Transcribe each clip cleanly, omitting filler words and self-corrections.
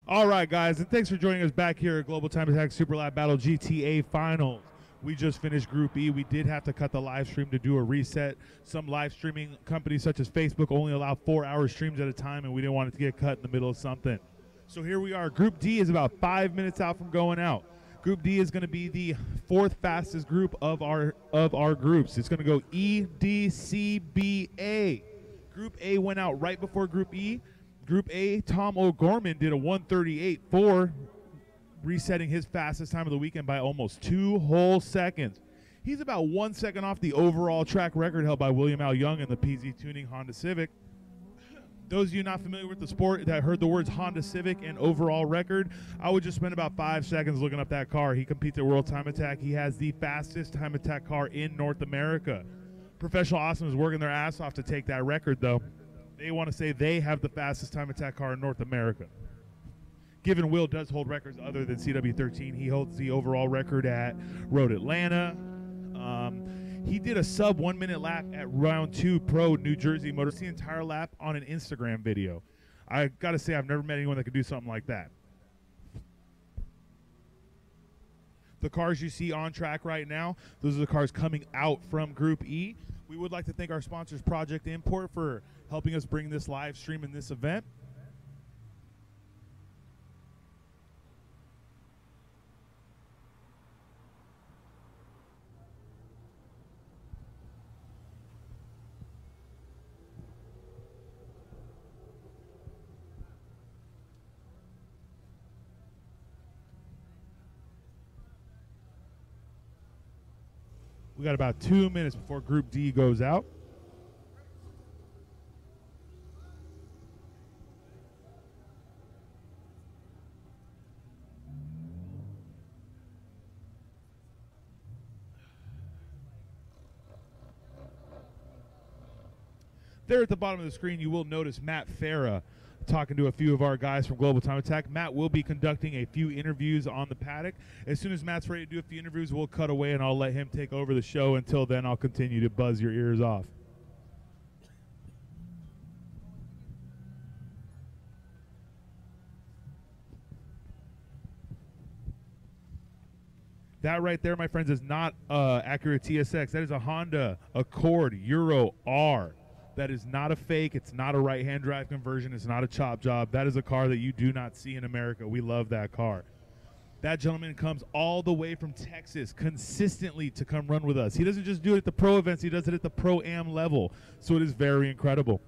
All right, guys, and thanks for joining us back here at Global Time Attack Super Lab Battle GTA Finals. We just finished Group E. We did have to cut the live stream to do a reset. Some live streaming companies such as Facebook only allow 4-hour streams at a time, and we didn't want it to get cut in the middle of something. So here we are. Group D is about 5 minutes out from going out. Group D is going to be the fourth fastest group of our groups. It's going to go E, D, C, B, A. Group A went out right before Group E. Group A, Tom O'Gorman did a 1:38.4, resetting his fastest time of the weekend by almost 2 whole seconds. He's about 1 second off the overall track record held by William Al Young in the PZ Tuning Honda Civic. Those of you not familiar with the sport that heard the words Honda Civic and overall record, I would just spend about 5 seconds looking up that car. He competes at World Time Attack. He has the fastest time attack car in North America. Professional Awesome is working their ass off to take that record, though. They want to say they have the fastest time attack car in North America. Given Will does hold records other than CW13, he holds the overall record at Road Atlanta. He did a sub 1 minute lap at round 2 Pro New Jersey Motor. The entire lap on an Instagram video. I got to say, I've never met anyone that could do something like that. The cars you see on track right now, those are the cars coming out from Group E. We would like to thank our sponsors, Project Import, for helping us bring this live stream in this event. We got about 2 minutes before Group D goes out. There at the bottom of the screen, you will notice Matt Farah talking to a few of our guys from Global Time Attack. Matt will be conducting a few interviews on the paddock. As soon as Matt's ready to do a few interviews, we'll cut away and I'll let him take over the show. Until then, I'll continue to buzz your ears off. That right there, my friends, is not Acura TSX. That is a Honda Accord Euro R. That is not a fake. It's not a right-hand drive conversion. It's not a chop job. That is a car that you do not see in America. We love that car. That gentleman comes all the way from Texas consistently to come run with us. He doesn't just do it at the pro events. He does it at the pro-am level. So it is very incredible.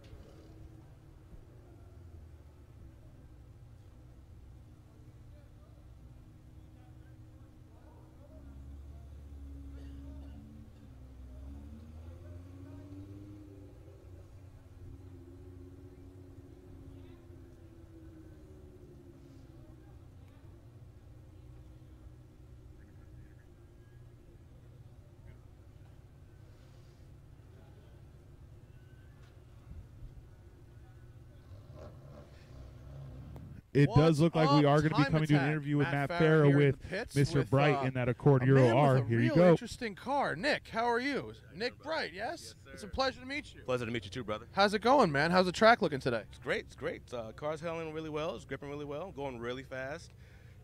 It does look like we are going to be coming to an interview with Matt Farah with Mr. Bright in that Accord Euro R. Here you go. Interesting car. Nick, how are you? Nick Bright, yes? It's a pleasure to meet you. Pleasure to meet you too, brother. How's it going, man? How's the track looking today? It's great. It's great. Car's handling really well. It's gripping really well. Going really fast.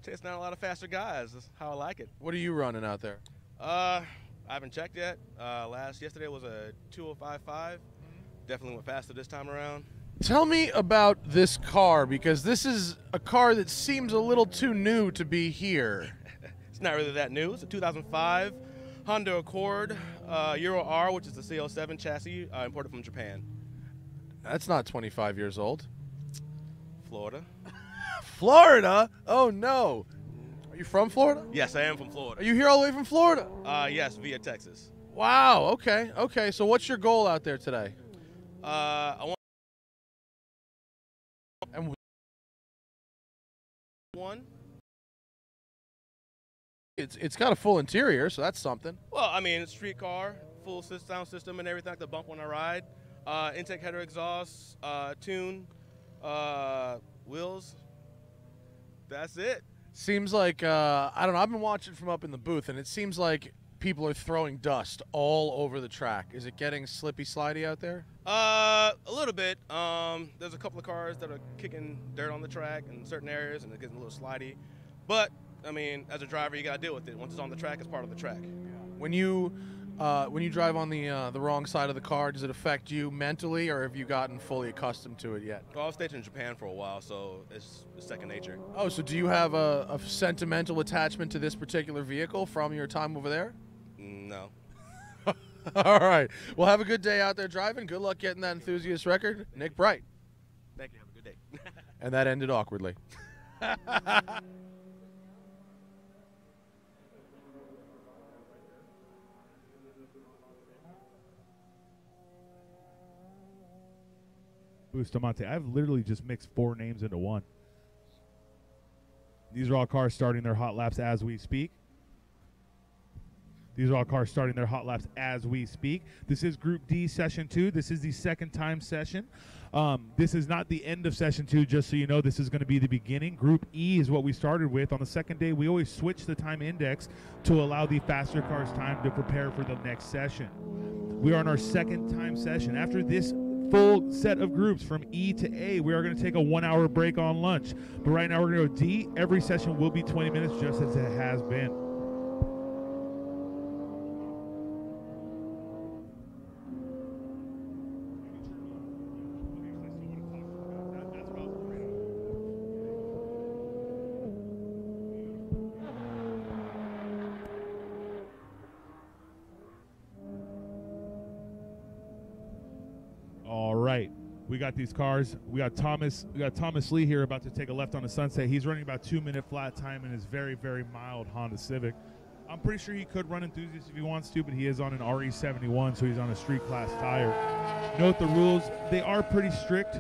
Chasing down a lot of faster guys. That's how I like it. What are you running out there? I haven't checked yet. Yesterday was a 205.5. Definitely went faster this time around. Tell me about this car, because this is a car that seems a little too new to be here. It's not really that new. It's a 2005 Honda Accord Euro R, which is the CL7 chassis imported from Japan. That's not 25 years old. Florida. Florida? Oh, no. Are you from Florida? Yes, I am from Florida. Are you here all the way from Florida? Yes, via Texas. Wow, okay. Okay, so what's your goal out there today? I want one. It's got a full interior, so that's something. Well, I mean, it's a street car, full sound system and everything, like the bump when I ride. Intake header exhaust, tune, wheels. That's it. Seems like, I don't know, I've been watching from up in the booth, and it seems like people are throwing dust all over the track. Is it getting slippy, slidey out there? A little bit. There's a couple of cars that are kicking dirt on the track in certain areas, and it gets a little slidey. But I mean, as a driver, you gotta deal with it. Once it's on the track, it's part of the track. When you drive on the wrong side of the car, does it affect you mentally, or have you gotten fully accustomed to it yet? Well, I was stationed in Japan for a while, so it's second nature. Oh, so do you have a sentimental attachment to this particular vehicle from your time over there? No. All right. Well, have a good day out there driving. Good luck getting that enthusiast record. Nick Bright. Thank you. Have a good day. And that ended awkwardly. Bustamante. I've literally just mixed 4 names into one. These are all cars starting their hot laps as we speak. These are all cars starting their hot laps as we speak. This is Group D, Session 2. This is the second time session. This is not the end of Session 2, just so you know. This is going to be the beginning. Group E is what we started with. On the second day, we always switch the time index to allow the faster cars time to prepare for the next session. We are in our second time session. After this full set of groups from E to A, we are going to take a 1-hour break on lunch. But right now, we're going to go D. Every session will be 20 minutes, just as it has been. We got these cars. We got Thomas Lee here about to take a left on the Sunset. He's running about 2-minute flat time in his very, very mild Honda Civic. I'm pretty sure he could run enthusiast if he wants to, but he is on an RE71, so he's on a street class tire. Note the rules. They are pretty strict.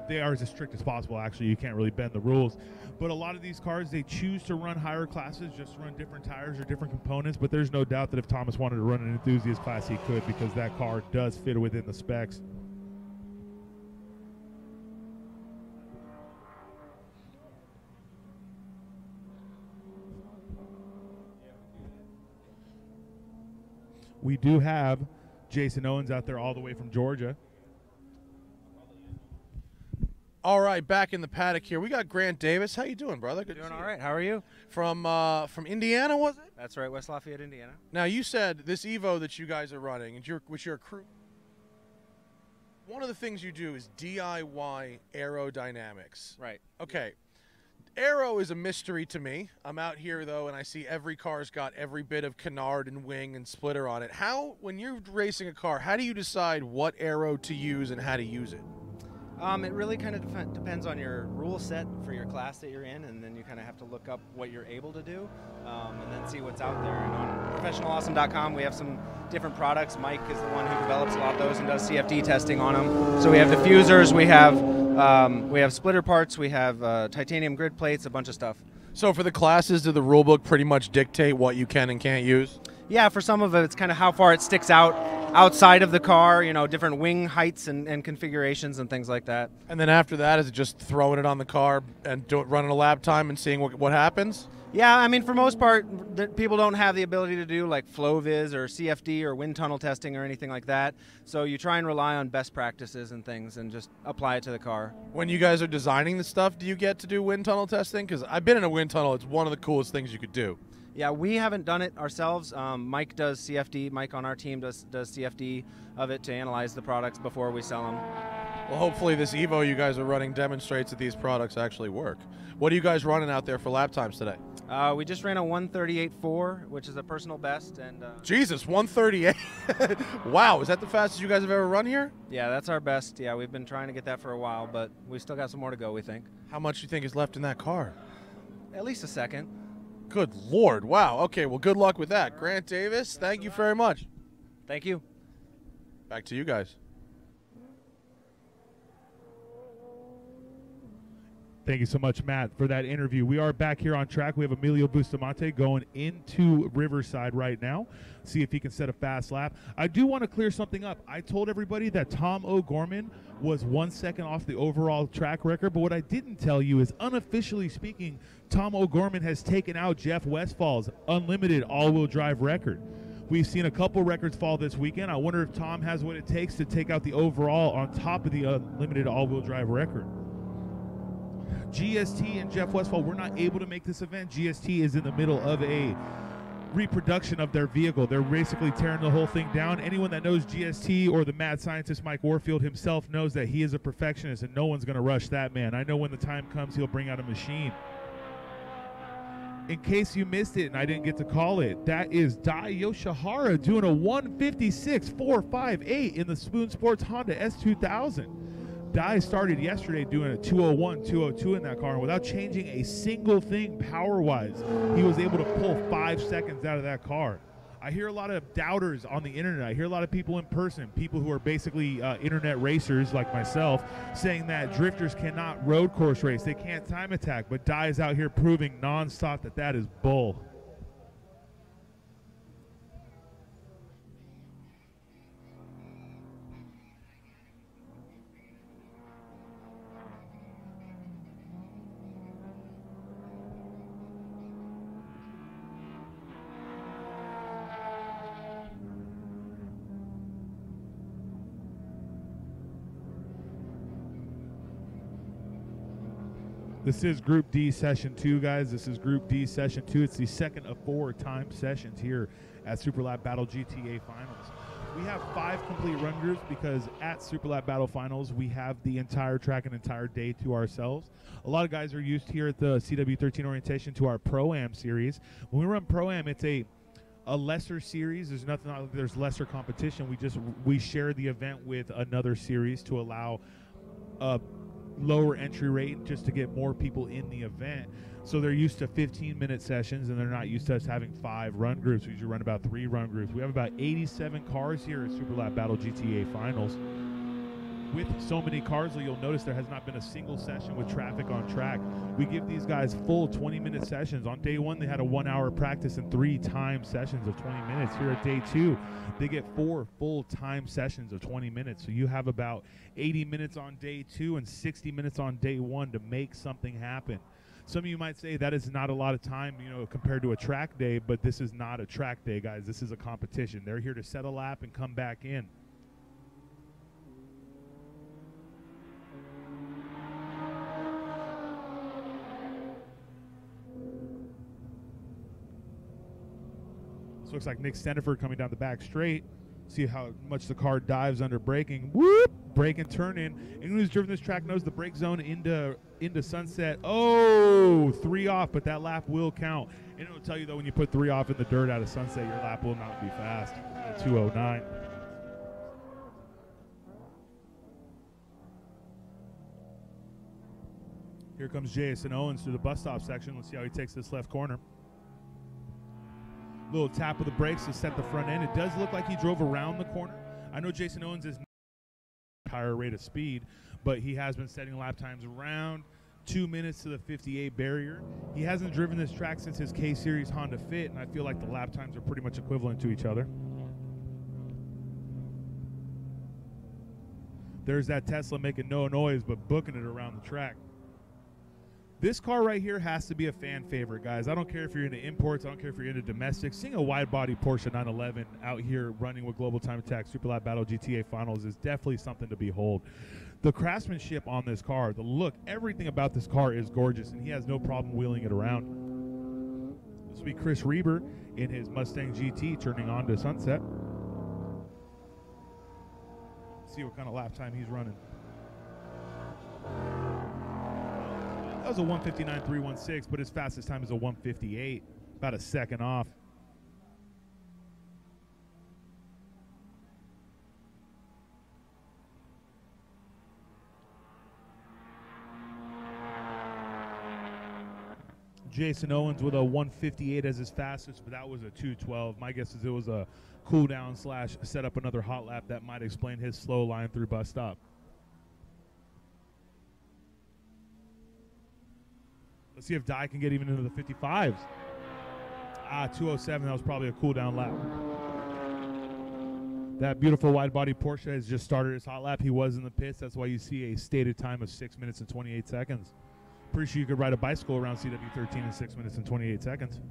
They are as strict as possible, actually. You can't really bend the rules. But a lot of these cars, they choose to run higher classes, just to run different tires or different components. But there's no doubt that if Thomas wanted to run an enthusiast class, he could, because that car does fit within the specs. We do have Jason Owens out there all the way from Georgia. All right, back in the paddock here. We got Grant Davis. How you doing, brother? Good Doing to see all you. right. How are you? From Indiana, was it? That's right, West Lafayette, Indiana. Now, you said this Evo that you guys are running, which you're a crew. One of the things you do is DIY aerodynamics. Right. Okay. Aero is a mystery to me. I'm out here, though, and I see every car's got every bit of canard and wing and splitter on it. When you're racing a car, how do you decide what aero to use and how to use it? It really kind of depends on your rule set for your class that you're in, and then you kind of have to look up what you're able to do, and then see what's out there. And on professionalawesome.com, we have some different products. Mike is the one who develops a lot of those and does CFD testing on them. So we have diffusers, we have splitter parts, we have titanium grid plates, a bunch of stuff. So for the classes, do the rule book pretty much dictate what you can and can't use? Yeah, for some of it, it's kind of how far it sticks out outside of the car, you know, different wing heights and configurations and things like that. And then after that, is it just throwing it on the car and running a lap time and seeing what happens? Yeah, I mean, for most part, people don't have the ability to do like flow viz or CFD or wind tunnel testing or anything like that. So you try and rely on best practices and things and just apply it to the car. When you guys are designing the stuff, do you get to do wind tunnel testing? Because I've been in a wind tunnel. It's one of the coolest things you could do. Yeah, we haven't done it ourselves. Mike does CFD. Mike on our team does CFD of it to analyze the products before we sell them. Well, hopefully this Evo you guys are running demonstrates that these products actually work. What are you guys running out there for lap times today? We just ran a 138.4, which is a personal best. And Jesus, 138. Wow, is that the fastest you guys have ever run here? Yeah, that's our best. Yeah, we've been trying to get that for a while, but we still got some more to go, we think. How much do you think is left in that car? At least a second. Good Lord. Wow. Okay, well, good luck with that. Grant Davis, thank you very much. Thank you. Back to you guys. Thank you so much, Matt, for that interview. We are back here on track. We have Emilio Bustamante going into Riverside right now. See if he can set a fast lap. I do want to clear something up. I told everybody that Tom O'Gorman was 1 second off the overall track record, but what I didn't tell you is, unofficially speaking, Tom O'Gorman has taken out Jeff Westfall's unlimited all-wheel drive record. We've seen a couple records fall this weekend. I wonder if Tom has what it takes to take out the overall on top of the unlimited all-wheel drive record. GST and Jeff Westphal were not able to make this event. GST is in the middle of a reproduction of their vehicle. They're basically tearing the whole thing down. Anyone that knows GST or the mad scientist Mike Warfield himself knows that he is a perfectionist and no one's going to rush that man. I know when the time comes he'll bring out a machine. In case you missed it and I didn't get to call it, that is Dai Yoshihara doing a 156.458 in the Spoon Sports Honda S2000. Dai started yesterday doing a 201, 202 in that car, and without changing a single thing power-wise, he was able to pull 5 seconds out of that car. I hear a lot of doubters on the internet. I hear a lot of people in person, people who are basically internet racers like myself, saying that drifters cannot road course race. They can't time attack, but Dai is out here proving nonstop that that is bull. This is Group D Session 2, guys. This is Group D Session 2. It's the second of 4 timed sessions here at Superlap Battle GTA Finals. We have 5 complete run groups because at Superlap Battle Finals, we have the entire track and entire day to ourselves. A lot of guys are used here at the CW13 orientation to our Pro-Am series. When we run Pro-Am, it's a lesser series. There's nothing like there's lesser competition. We share the event with another series to allow lower entry rate just to get more people in the event. So they're used to 15-minute sessions and they're not used to us having 5 run groups. We usually run about 3 run groups. We have about 87 cars here at Superlap Battle GTA Finals. With so many cars, you'll notice there has not been a single session with traffic on track. We give these guys full 20-minute sessions. On day 1, they had a 1-hour practice and 3 timed sessions of 20 minutes. Here at day 2, they get 4 full-time sessions of 20 minutes. So you have about 80 minutes on day 2 and 60 minutes on day 1 to make something happen. Some of you might say that is not a lot of time, compared to a track day, but this is not a track day, guys. This is a competition. They're here to set a lap and come back in. This looks like Nick Steniford coming down the back straight. See how much the car dives under braking. Whoop! Brake and turn in. Anyone who's driven this track knows the brake zone into Sunset. Oh, 3 off, but that lap will count. And it'll tell you, though, when you put 3 off in the dirt out of Sunset, your lap will not be fast. 209. Here comes Jason Owens through the bus stop section. Let's see how he takes this left corner. Little tap of the brakes to set the front end. It does look like he drove around the corner. I know Jason Owens is not at a higher rate of speed, but he has been setting lap times around 2 minutes to the 58 barrier. He hasn't driven this track since his K-Series Honda Fit, and I feel like the lap times are pretty much equivalent to each other. There's that Tesla making no noise, but booking it around the track. This car right here has to be a fan favorite, guys. I don't care if you're into imports. I don't care if you're into domestic. Seeing a wide-body Porsche 911 out here running with Global Time Attack Superlap Battle GTA Finals is definitely something to behold. The craftsmanship on this car, the look, everything about this car is gorgeous, and he has no problem wheeling it around. This will be Chris Reber in his Mustang GT turning on to Sunset. See what kind of lap time he's running. That was a 159.316, but his fastest time is a 158, about a second off. Jason Owens with a 158 as his fastest, but that was a 212. My guess is it was a cool down / set up another hot lap. That might explain his slow line through bus stop. Let's see if Dai can get even into the 55s. 207, that was probably a cool down lap. That beautiful wide body Porsche has just started his hot lap. He was in the pits. That's why you see a stated time of 6 minutes and 28 seconds. Pretty sure you could ride a bicycle around CW13 in 6 minutes and 28 seconds.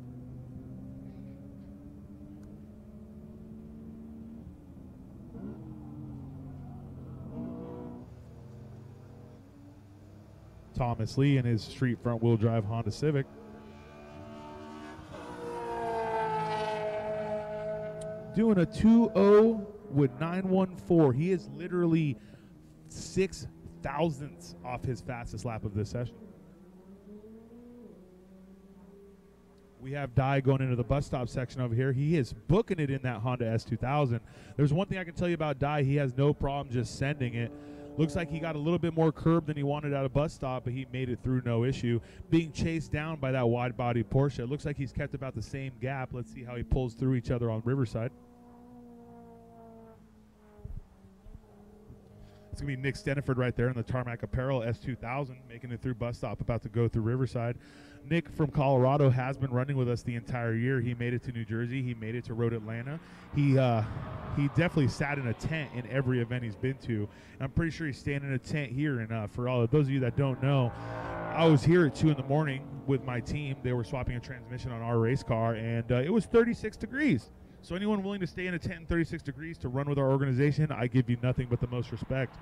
Thomas Lee in his street front-wheel drive Honda Civic. Doing a 2.0 with 914. He is literally 6 thousandths off his fastest lap of this session. We have Dye going into the bus stop section over here. He is booking it in that Honda S2000. There's one thing I can tell you about Dye. He has no problem just sending it. Looks like he got a little bit more curb than he wanted at a bus stop, but he made it through no issue. Being chased down by that wide-body Porsche. It looks like he's kept about the same gap. Let's see how he pulls through each other on Riverside. It's going to be Nick Steniford right there in the Tarmac Apparel S2000, making it through bus stop, about to go through Riverside. Nick from Colorado has been running with us the entire year. He made it to New Jersey. He made it to Road Atlanta. He definitely sat in a tent in every event he's been to. I'm pretty sure he's staying in a tent here. And for all of those of you that don't know, I was here at 2 in the morning with my team. They were swapping a transmission on our race car, and it was 36 degrees. So anyone willing to stay in a tent in 36 degrees to run with our organization, I give you nothing but the most respect.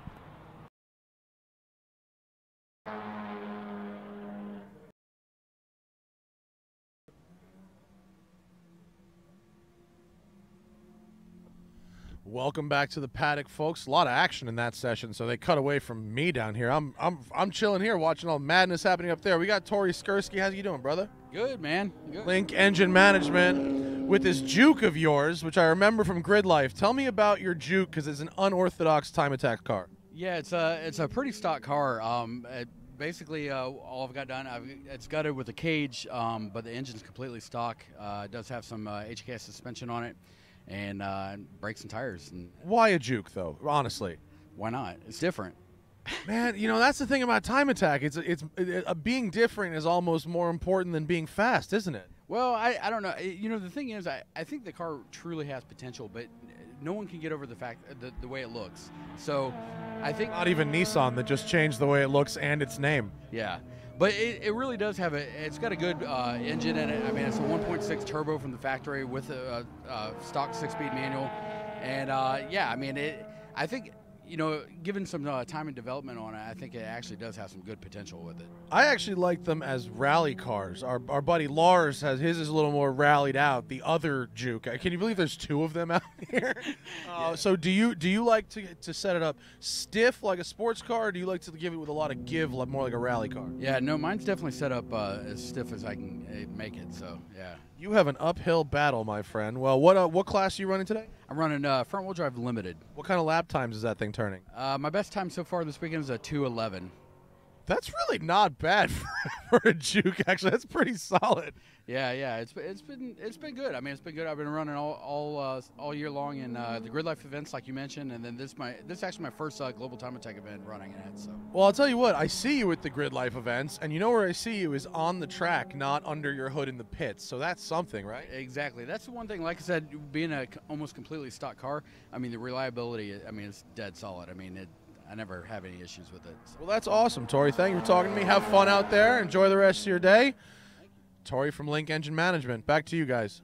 Welcome back to the Paddock, folks. A lot of action in that session, so they cut away from me down here. I'm chilling here, watching all madness happening up there. We got Tory Kirksey. How's you doing, brother? Good, man. Good. Link Engine Management with this Juke of yours, which I remember from Grid Life. Tell me about your Juke, because it's an unorthodox time attack car. Yeah, it's a pretty stock car. Basically, all I've got done, it's gutted with a cage, but the engine's completely stock. It does have some HKS suspension on it, and brakes and tires. And why a Juke, though? Honestly, why not? It's different. Man, you know, that's the thing about time attack. Being different is almost more important than being fast, isn't it? Well, I don't know. You know, the thing is, I think the car truly has potential, but no one can get over the fact the way it looks. So I think not even Nissan that just changed the way it looks and its name. Yeah, but it really does have it's got a good engine in it. I mean, it's a 1.6 turbo from the factory with a stock 6-speed manual, and yeah, I mean, I think, you know, given some time and development on it, I think it actually does have some good potential with it. I actually like them as rally cars. Our buddy Lars has his is a little more rallied out. The other Juke, can you believe there's 2 of them out here? Yeah. So do you like to set it up stiff like a sports car, or do you like to give it with a lot of give, like more like a rally car? Yeah, no, mine's definitely set up as stiff as I can make it. So yeah. You have an uphill battle, my friend. Well, what class are you running today? I'm running front-wheel drive limited. What kind of lap times is that thing turning? My best time so far this weekend is a 2:11. That's really not bad for a Juke. Actually, that's pretty solid. Yeah, it's been good. I mean, it's been good. I've been running all year long in the Grid Life events, like you mentioned, and then this is actually my first Global Time Attack event running in it. So. Well, I'll tell you what. I see you at the Grid Life events, and you know where I see you is on the track, not under your hood in the pits. So that's something, right? Exactly. That's the one thing. Like I said, being a almost completely stock car, I mean, the reliability. I mean, it's dead solid. I mean, I never have any issues with it. So. Well, that's awesome, Tory. Thank you for talking to me. Have fun out there. Enjoy the rest of your day. Tory from Link Engine Management. Back to you guys.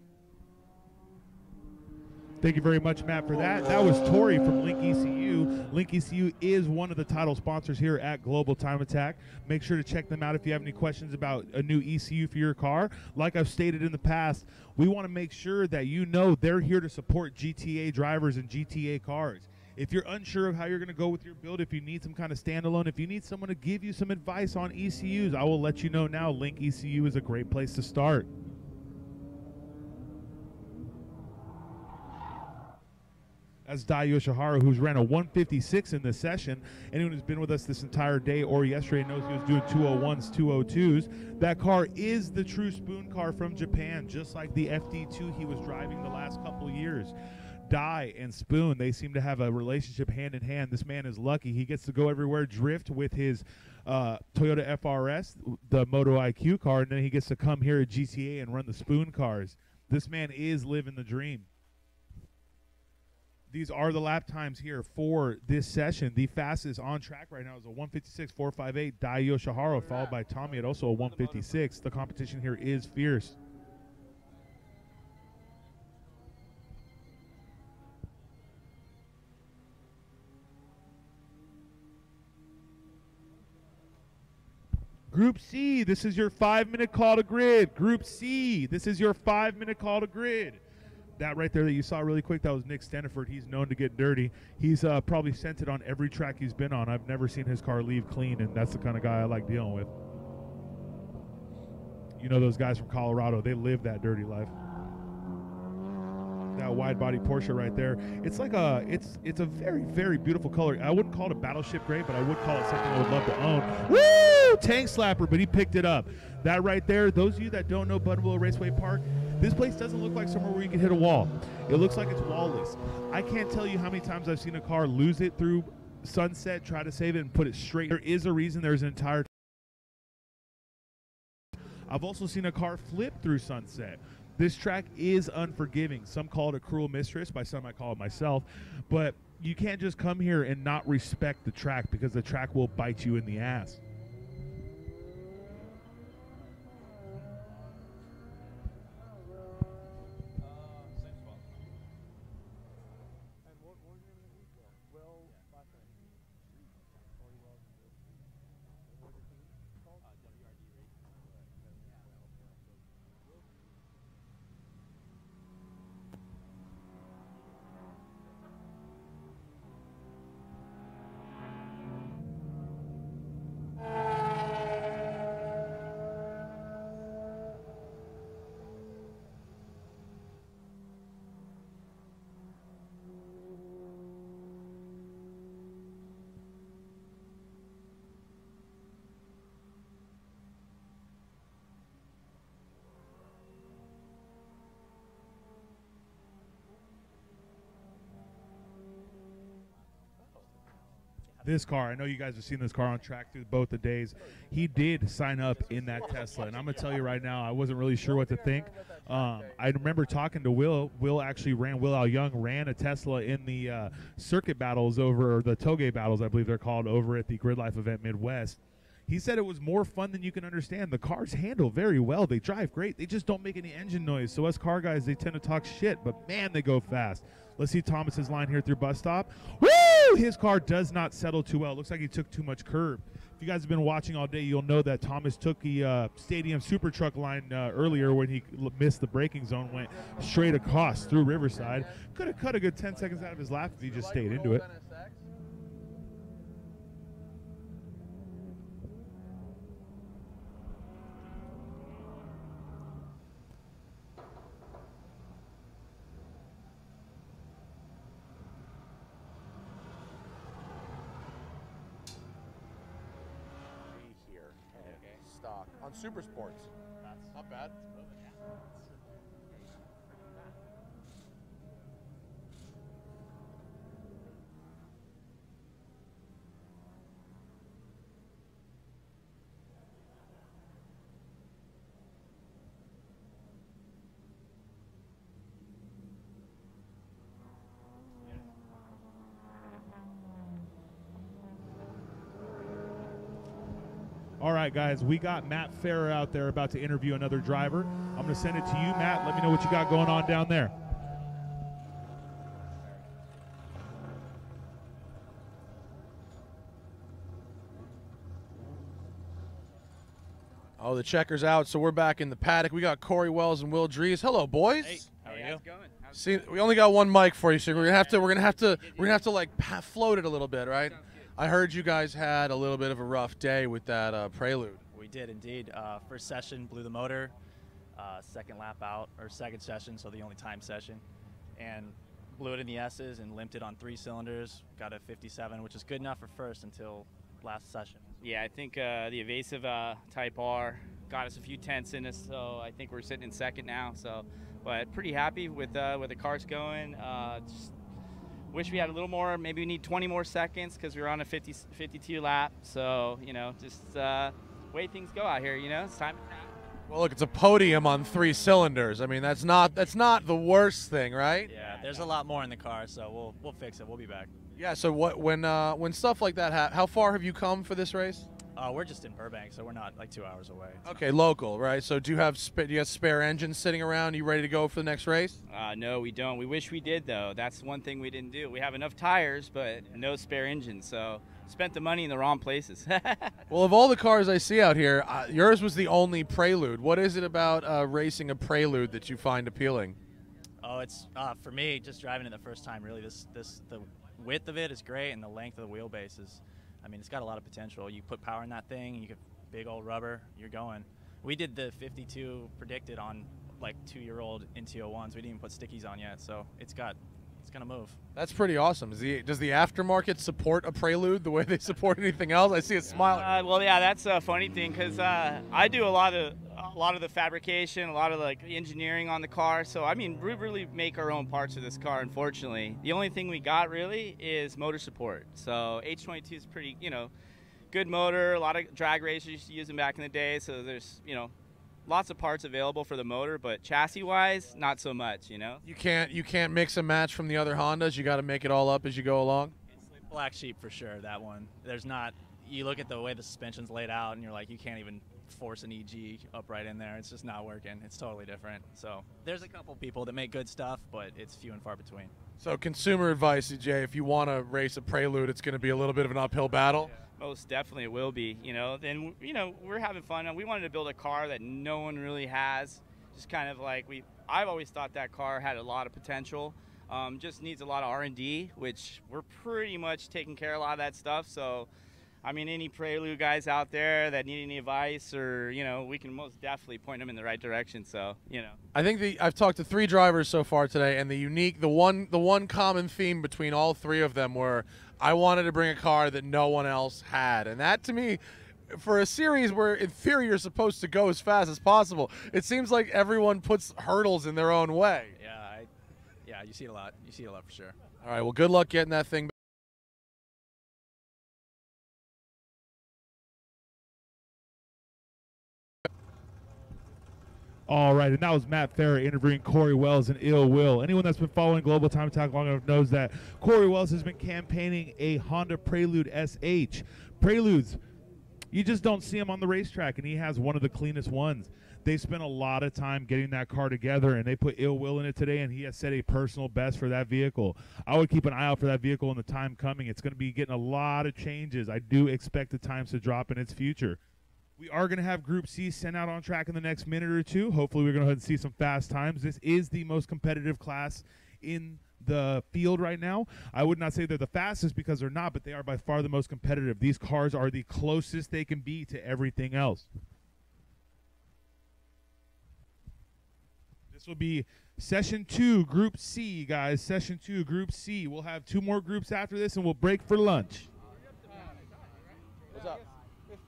Thank you very much, Matt, for that. That was Tory from Link ECU. Link ECU is one of the title sponsors here at Global Time Attack. Make sure to check them out if you have any questions about a new ECU for your car. Like I've stated in the past, we want to make sure that you know they're here to support GTA drivers and GTA cars. If you're unsure of how you're going to go with your build, if you need some kind of standalone, if you need someone to give you some advice on ECUs, I will let you know now. Link ECU is a great place to start. That's Dai Yoshihara, who's ran a 156 in this session. Anyone who's been with us this entire day or yesterday knows he was doing 201s, 202s. That car is the true spoon car from Japan, just like the FD2 he was driving the last couple of years. Dai and Spoon, they seem to have a relationship hand in hand. This man is lucky. He gets to go everywhere, drift with his Toyota FRS, the Moto IQ car, and then he gets to come here at GTA and run the Spoon cars. This man is living the dream. These are the lap times here for this session. The fastest on track right now is a 156.458 Dai Yoshihara, followed by Tommy at also a 156. The competition here is fierce. Group C, this is your 5-minute call to grid. Group C, this is your 5-minute call to grid. That right there that you saw really quick, that was Nick Steniford. He's known to get dirty. He's probably sent it on every track he's been on. I've never seen his car leave clean, and that's the kind of guy I like dealing with. You know those guys from Colorado, they live that dirty life. That wide body Porsche right there. It's like it's a very, very beautiful color. I wouldn't call it a battleship gray, but I would call it something I would love to own. Woo! Tank slapper, but he picked it up. That right there, those of you that don't know Buttonwillow Raceway Park, this place doesn't look like somewhere where you can hit a wall. It looks like it's wall-less. I can't tell you how many times I've seen a car lose it through Sunset, try to save it, and put it straight. There is a reason there's an entire... I've also seen a car flip through Sunset. This track is unforgiving. Some call it a cruel mistress. By some, I call it myself. But you can't just come here and not respect the track, because the track will bite you in the ass. This car, I know you guys have seen this car on track through both the days. He did sign up in that Tesla, and I'm going to tell you right now, I wasn't really sure what to think. I remember talking to Will. Will Al Young ran a Tesla in the circuit battles or the Toge battles, I believe they're called, over at the Grid Life event Midwest. He said it was more fun than you can understand. The cars handle very well. They drive great. They just don't make any engine noise. So us car guys, they tend to talk shit, but man, they go fast. Let's see Thomas's line here through bus stop. Woo! His car does not settle too well. Looks like he took too much curb. If you guys have been watching all day, you'll know that Thomas took the Stadium Super Truck line earlier when he missed the braking zone, went straight across through Riverside. Could have cut a good 10 seconds out of his lap if he just stayed into it. On Super Sports. Not bad. All right, guys, we got Matt Farrer out there about to interview another driver. I'm going to send it to you, Matt. Let me know what you got going on down there. Oh, the checker's out, so we're back in the paddock. We got Corey Wells and Will Dries. Hello, boys. Hey, how are you? How's it going? See, we only got one mic for you, so we're gonna have to like float it a little bit, right? I heard you guys had a little bit of a rough day with that Prelude. We did indeed. First session, blew the motor. Second lap out, or second session, so the only time session, and blew it in the S's and limped it on 3 cylinders. Got a 57, which is good enough for first until last session. Yeah, I think the evasive Type R got us a few tenths in us, so I think we're sitting in second now. So, but pretty happy with the cars going. Just wish we had a little more. Maybe we need 20 more seconds because we were on a 52 lap. So, you know, just way things go out here. You know, it's time to crack. Well, look, it's a podium on 3 cylinders. I mean, that's not the worst thing, right? Yeah, there's a lot more in the car, so we'll fix it. We'll be back. Yeah. So when stuff like that happens, how far have you come for this race? We're just in Burbank, so we're not like 2 hours away. Okay, local, right? So do you have spare engines sitting around? You ready to go for the next race? No, we don't. We wish we did, though. That's one thing we didn't do. We have enough tires, but no spare engines. So spent the money in the wrong places. Well, of all the cars I see out here, yours was the only Prelude. What is it about racing a Prelude that you find appealing? Oh, it's for me, just driving it the first time. Really, the width of it is great, and the length of the wheelbase is. I mean, it's got a lot of potential. You put power in that thing, and you get big old rubber. You're going. We did the 52 predicted on like 2-year-old NT01s. We didn't even put stickies on yet, so it's gonna move. That's pretty awesome. Does the aftermarket support a Prelude the way they support anything else? I see it smiling. Well, yeah, that's a funny thing because I do a lot of the fabrication, a lot of like engineering on the car. So I mean, we really make our own parts of this car. Unfortunately, the only thing we got really is motor support. So H22 is pretty, good motor. A lot of drag racers used to use them back in the day. So there's, lots of parts available for the motor, but chassis-wise, not so much. You can't mix and match from the other Hondas. You got to make it all up as you go along. It's like black sheep for sure. That one. There's not. You look at the way the suspension's laid out, and you're like, you can't even force an EG upright in there. It's just not working. It's totally different. So there's a couple people that make good stuff, but it's few and far between. So consumer advice, CJ, if you want to race a Prelude, it's going to be a little bit of an uphill battle. Yeah. Most definitely it will be. Then we're having fun. We wanted to build a car that no one really has. Just kind of like I've always thought that car had a lot of potential. Just needs a lot of R&D, which we're pretty much taking care of a lot of that stuff. So I mean, any Prelude guys out there that need any advice, or we can most definitely point them in the right direction. So I think I've talked to 3 drivers so far today, and the one common theme between all 3 of them were, I wanted to bring a car that no one else had, and that to me, for a series where in theory you're supposed to go as fast as possible, it seems like everyone puts hurdles in their own way. Yeah, you see it a lot. You see it a lot for sure. All right, well, good luck getting that thing. All right, and that was Matt Farah interviewing Corey Wells and Ill Will. Anyone that's been following Global Time Attack long enough knows that Corey Wells has been campaigning a Honda Prelude SH. Preludes, you just don't see him on the racetrack, and he has one of the cleanest ones. They spent a lot of time getting that car together, and they put Ill Will in it today, and he has set a personal best for that vehicle. I would keep an eye out for that vehicle in the time coming. It's going to be getting a lot of changes. I do expect the times to drop in its future. We are going to have Group C sent out on track in the next minute or two. Hopefully we're going to go ahead and see some fast times. This is the most competitive class in the field right now. I would not say they're the fastest because they're not, but they are by far the most competitive. These cars are the closest they can be to everything else. This will be Session 2, Group C, guys. Session 2, Group C. We'll have 2 more groups after this, and we'll break for lunch. What's up?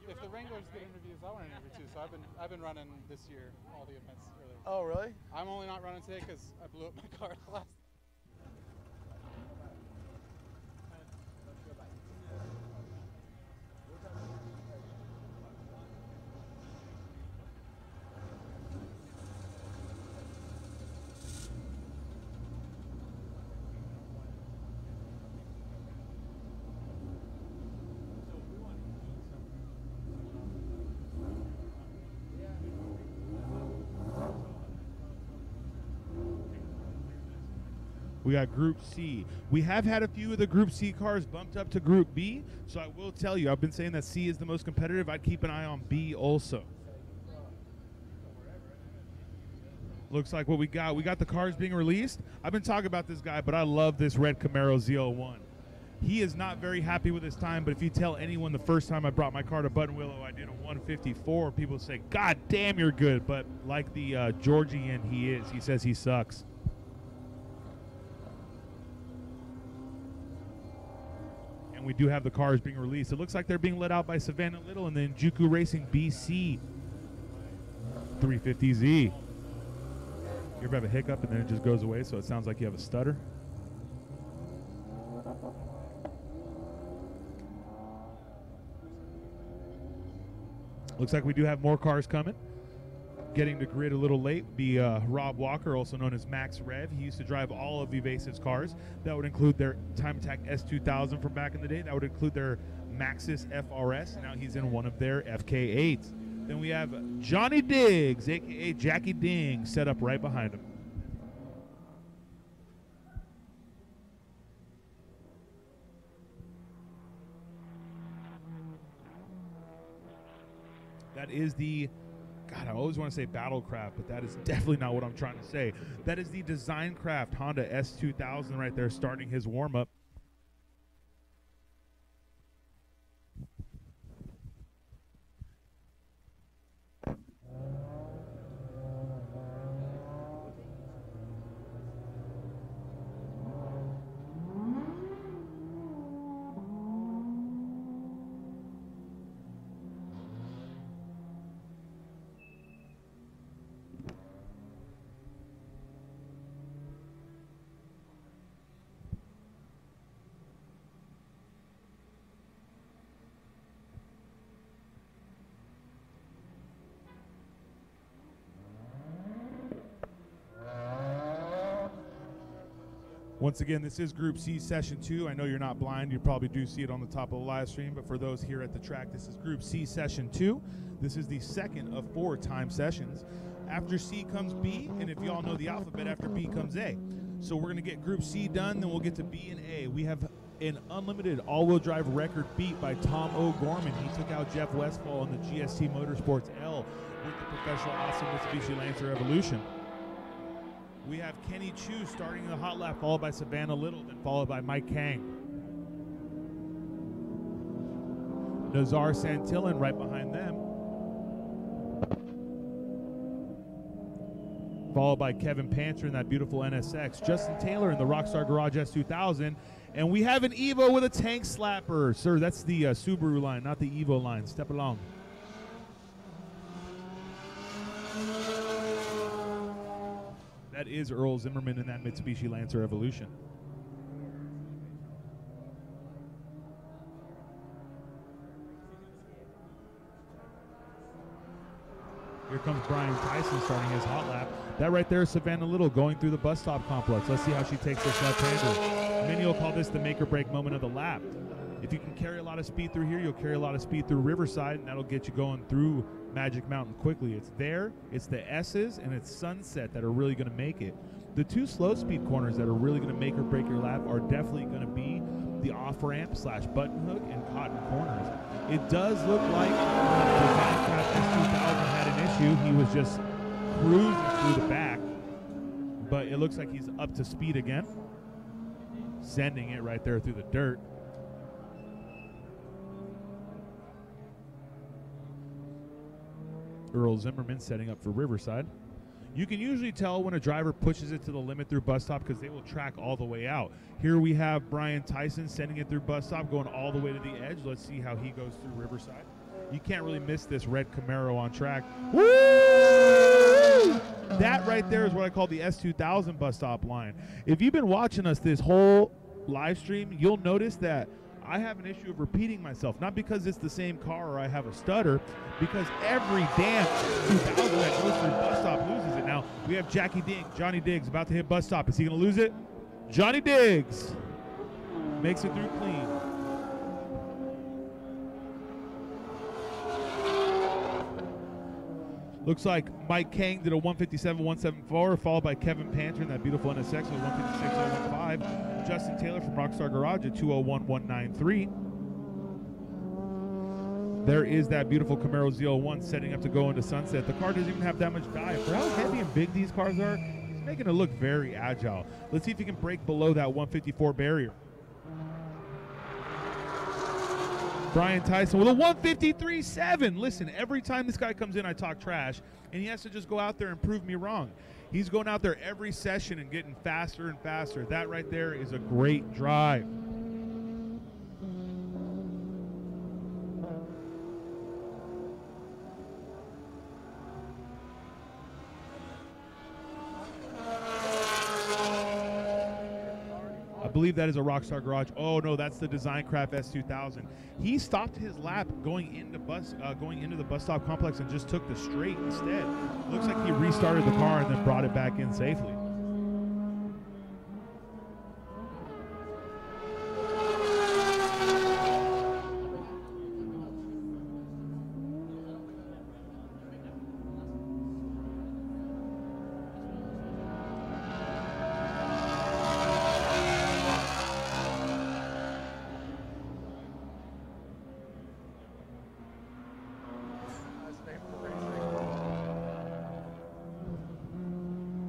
If the Wranglers get interviews, I want an interview too. So I've been running this year all the events earlier. Oh, really? I'm only not running today because I blew up my car last. We got Group C. We have had a few of the Group C cars bumped up to Group B, so I will tell you, I've been saying that C is the most competitive. I'd keep an eye on B also. Looks like what we got the cars being released. I've been talking about this guy, but I love this red Camaro Z01. He is not very happy with his time, but if you tell anyone the first time I brought my car to Buttonwillow, I did a 154, people say, God damn, you're good. But like the Georgian he is, he says he sucks. And we do have the cars being released. It looks like they're being let out by Savannah Little and then Juku Racing BC 350Z. You ever have a hiccup and then it just goes away, so it sounds like you have a stutter? Looks like we do have more cars coming. Getting to grid a little late would be Rob Walker, also known as Max Rev. He used to drive all of Evasive's cars. That would include their Time Attack S2000 from back in the day. That would include their Maxxis FRS. Now he's in one of their FK8s. Then we have Johnny Diggs, a.k.a. Jackie Ding, set up right behind him. That is the, God, I always want to say Battlecraft, but that is definitely not what I'm trying to say. That is the Design Craft Honda S2000 right there, starting his warm-up. Once again, this is Group C Session 2. I know you're not blind. You probably do see it on the top of the live stream, but for those here at the track, this is Group C Session 2. This is the second of 4 time sessions. After C comes B, and if you all know the alphabet, after B comes A. So we're going to get Group C done, then we'll get to B and A. We have an unlimited all-wheel drive record beat by Tom O'Gorman. He took out Jeff Westfall in the GST Motorsports L with the professional awesome Mitsubishi Lancer Evolution. We have Kenny Chu starting the hot lap, followed by Savannah Little, then followed by Mike Kang. Nazar Santillan right behind them. Followed by Kevin Pancher in that beautiful NSX. Justin Taylor in the Rockstar Garage S2000. And we have an Evo with a tank slapper. Sir, that's the Subaru line, not the Evo line. Step along. That is Earl Zimmerman in that Mitsubishi Lancer Evolution. Here comes Brian Tyson starting his hot lap. That right there is Savannah Little going through the bus stop complex. Let's see how she takes this left-hander. Many will call this the make or break moment of the lap. If you can carry a lot of speed through here, you'll carry a lot of speed through Riverside, and that'll get you going through Magic Mountain quickly. It's there, it's the S's, and it's Sunset that are really going to make it. The 2 slow speed corners that are really going to make or break your lap are definitely going to be the off-ramp / button hook and cotton corners. It does look like the Design Craft S2000 had an issue. He was just cruising through the back, but it looks like he's up to speed again, sending it right there through the dirt. Earl Zimmerman setting up for Riverside. You can usually tell when a driver pushes it to the limit through bus stop because they will track all the way out. Here we have Brian Tyson sending it through bus stop, going all the way to the edge. Let's see how he goes through Riverside. You can't really miss this red Camaro on track. Woo! That right there is what I call the S2000 bus stop line. If you've been watching us this whole live stream, you'll notice that I have an issue of repeating myself, not because it's the same car or I have a stutter, because every damn 2000 that goes through bus stop loses it. Now, we have Johnny Diggs about to hit bus stop. Is he going to lose it? Johnny Diggs makes it through clean. Looks like Mike Kang did a 157.174, followed by Kevin Panter in that beautiful NSX with 156.015. Justin Taylor from Rockstar Garage at 201.193. There is that beautiful Camaro Z01 setting up to go into Sunset. The car doesn't even have that much dive. For how heavy and big these cars are, he's making it look very agile. Let's see if he can break below that 154 barrier. Brian Tyson with a 153.7. Listen, every time this guy comes in, I talk trash, and he has to just go out there and prove me wrong. He's going out there every session and getting faster and faster. That right there is a great drive. I believe that is a Rockstar Garage. Oh no, that's the Design Craft S2000. He stopped his lap going into the bus stop complex and just took the straight instead. Looks like he restarted the car and then brought it back in safely.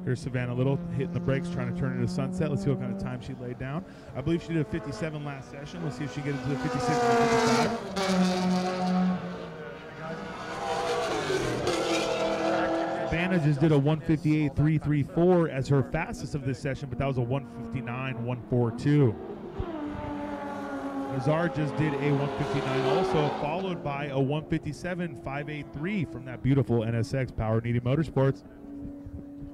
Here's Savannah Little hitting the brakes, trying to turn into Sunset. Let's see what kind of time she laid down. I believe she did a 57 last session. Let's see if she gets into the 56 or 55. Savannah just did a 158.334 as her fastest of this session, but that was a 159.142. Nazar just did a 159 also, followed by a 157.583 from that beautiful NSX Power Needed Motorsports.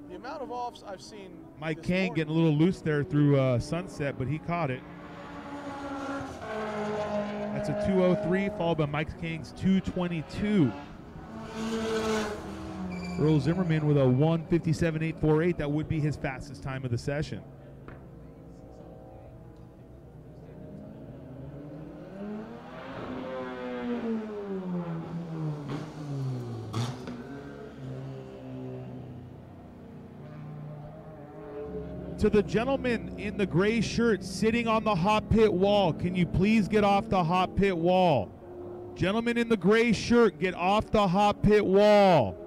The amount of offs I've seen. Mike Kane getting a little loose there through Sunset, but he caught it. That's a 203, followed by Mike King's 222. Earl Zimmerman with a 157.848. That would be his fastest time of the session. To the gentleman in the gray shirt sitting on the hot pit wall, can you please get off the hot pit wall? Gentleman in the gray shirt, get off the hot pit wall.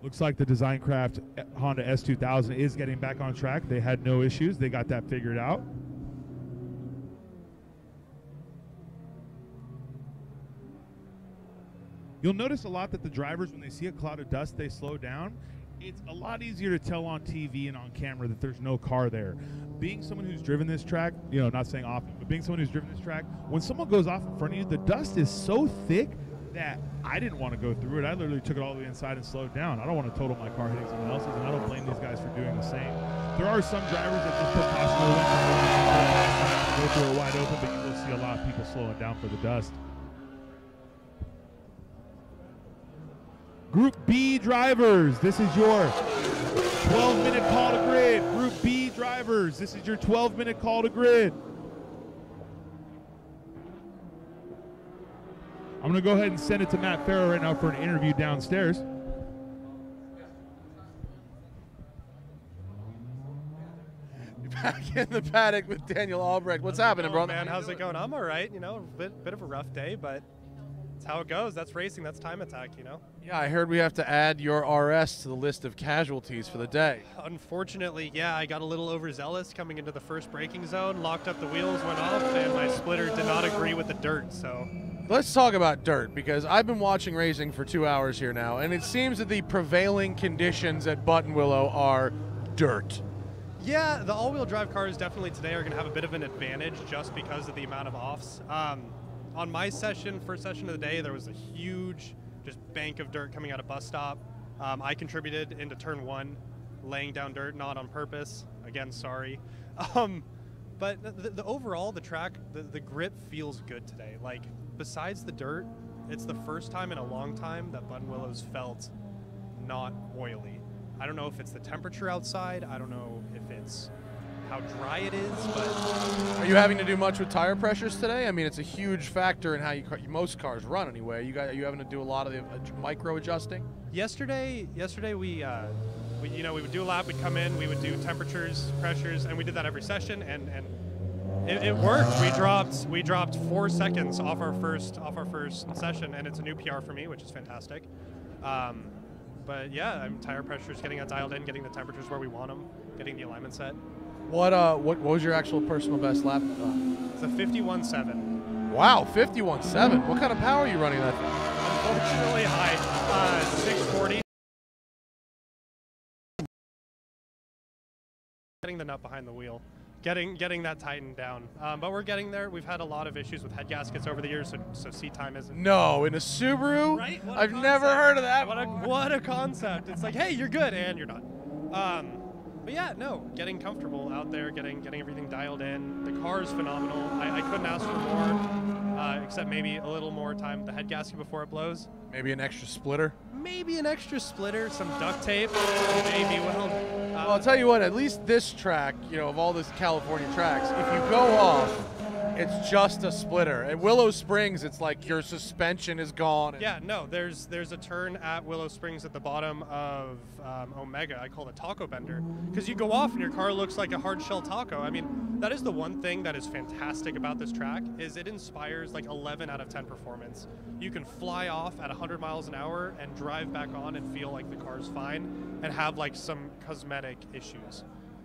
Looks like the Design Craft Honda S2000 is getting back on track. They had no issues. They got that figured out. You'll notice a lot that the drivers, when they see a cloud of dust, they slow down. It's a lot easier to tell on TV and on camera that there's no car there. Being someone who's driven this track, you know, not saying often, but being someone who's driven this track, when someone goes off in front of you, the dust is so thick that I didn't want to go through it. I literally took it all the way inside and slowed down. I don't want to total my car hitting someone else's, and I don't blame these guys for doing the same. There are some drivers that just put possible go through it wide open, but you will see a lot of people slowing down for the dust. Group B drivers, this is your 12-minute call to grid. Group B drivers, this is your 12-minute call to grid. I'm going to go ahead and send it to Matt Farrow right now for an interview downstairs. Back in the paddock with Daniel Albrecht. What's happening, bro? Man, how's it going? I'm all right. You know, bit of a rough day, but it's how it goes. That's racing. That's time attack, you know? Yeah, I heard we have to add your RS to the list of casualties for the day. Unfortunately, yeah, I got a little overzealous coming into the first braking zone, locked up the wheels, went off, and my splitter did not agree with the dirt, so... Let's talk about dirt, because I've been watching racing for 2 hours here now, and it seems that the prevailing conditions at Buttonwillow are dirt. Yeah, the all-wheel drive cars definitely today are going to have a bit of an advantage just because of the amount of offs. On my session, first session of the day, there was a huge just bank of dirt coming out of bus stop. I contributed into turn 1, laying down dirt, not on purpose. Again, sorry. But the overall, the track, the grip feels good today. Like, besides the dirt, it's the first time in a long time that Buttonwillow's felt not oily. I don't know if it's the temperature outside. I don't know if it's how dry it is, but... Are you having to do much with tire pressures today? I mean, it's a huge factor in how most cars run anyway. Are you having to do a lot of the micro adjusting? Yesterday we would do a lap, we'd come in, we would do temperatures, pressures, and we did that every session, and it worked. We dropped 4 seconds off our first session, and it's a new PR for me, which is fantastic. But yeah, tire pressures, getting that dialed in, getting the temperatures where we want them, getting the alignment set. What was your actual personal best lap? It's a 51.7. Wow, 51.7. What kind of power are you running that? Unfortunately high, 640. Getting the nut behind the wheel, getting that tightened down. But we're getting there. We've had a lot of issues with head gaskets over the years, so seat time isn't. No, in a Subaru? Right? I've never heard of that. What a concept. It's like, hey, you're good, and you're not. But yeah, no, getting comfortable out there, getting everything dialed in. The car is phenomenal. I couldn't ask for more, except maybe a little more time with the head gasket before it blows. Maybe an extra splitter? Maybe an extra splitter, some duct tape, maybe. Well, I'll tell you what, at least this track, of all this California tracks, if you go off it's just a splitter. At Willow Springs, it's like your suspension is gone. Yeah, no, there's a turn at Willow Springs at the bottom of Omega. I call it Taco Bender, because you go off and your car looks like a hard shell taco. I mean, that is the one thing that is fantastic about this track, is it inspires like 11 out of 10 performance. You can fly off at 100 miles an hour and drive back on and feel like the car's fine and have like some cosmetic issues.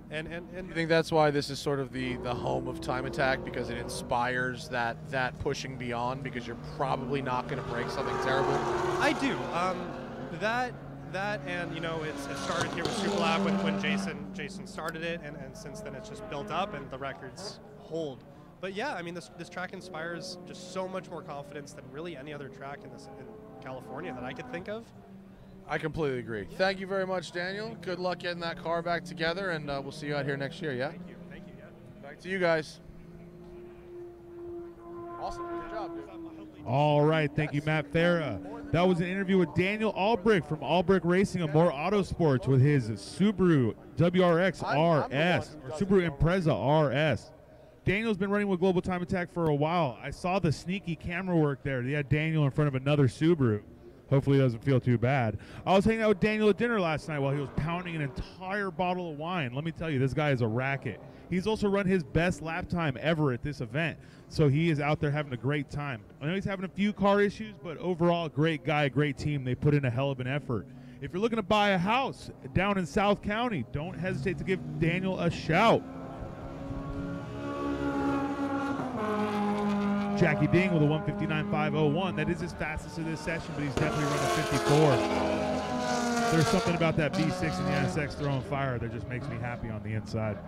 And you think that's why this is sort of the home of Time Attack, because it inspires that pushing beyond, because you're probably not going to break something terrible? I do. That and, you know, it started here with Superlap when Jason started it, and since then it's just built up and the records hold. But yeah, I mean, this track inspires just so much more confidence than really any other track in California that I could think of. I completely agree. Thank you very much, Daniel. Good luck getting that car back together, and we'll see you out here next year, yeah? Thank you, yeah. Back to you guys. Awesome, good job, dude. All right, thank you, Matt Farah. That was an interview with Daniel Albrecht from Albrecht Racing and More Autosports with his Subaru WRX RS, or Subaru Impreza RS. Daniel's been running with Global Time Attack for a while. I saw the sneaky camera work there. They had Daniel in front of another Subaru. Hopefully he doesn't feel too bad. I was hanging out with Daniel at dinner last night while he was pounding an entire bottle of wine. Let me tell you, this guy is a racket. He's also run his best lap time ever at this event, so he is out there having a great time. I know he's having a few car issues, but overall, great guy, great team. They put in a hell of an effort. If you're looking to buy a house down in South County, don't hesitate to give Daniel a shout. Jackie Ding with a 159.501. That is his fastest of this session, but he's definitely running 54. There's something about that V6 and the NSX throwing fire that just makes me happy on the inside.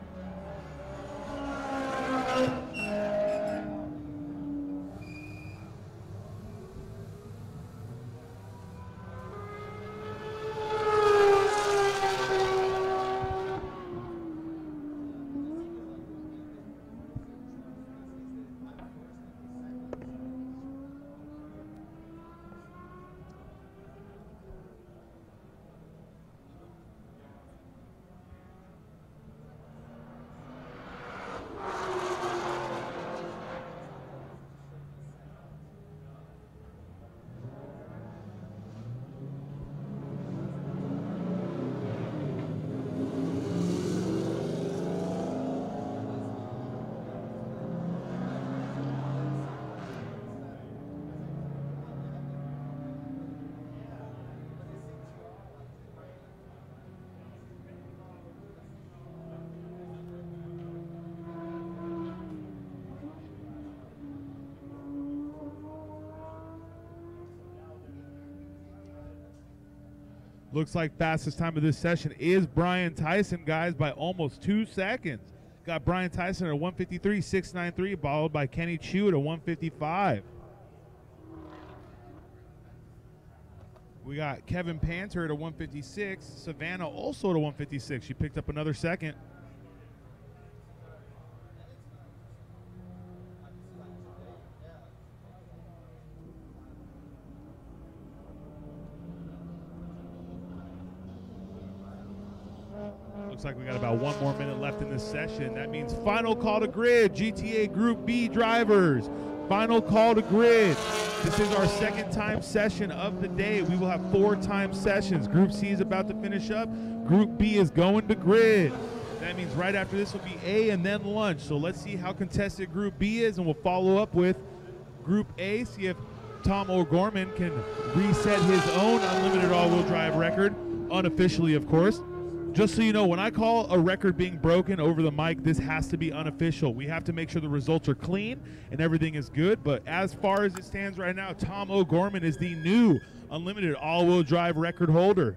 Looks like fastest time of this session is Brian Tyson, guys, by almost 2 seconds. Got Brian Tyson at 153.693, followed by Kenny Chu at a 155. We got Kevin Panter at a 156. Savannah also at a 156. She picked up another second. Looks like we got about 1 more minute left in this session. That means final call to grid, GTA Group B drivers. Final call to grid. This is our second time session of the day. We will have 4 time sessions. Group C is about to finish up. Group B is going to grid. That means right after this will be A and then lunch. So let's see how contested Group B is, and we'll follow up with Group A, see if Tom O'Gorman can reset his own unlimited all-wheel drive record, unofficially, of course. Just so you know, when I call a record being broken over the mic, this has to be unofficial. We have to make sure the results are clean and everything is good. But as far as it stands right now, Tom O'Gorman is the new unlimited all-wheel drive record holder.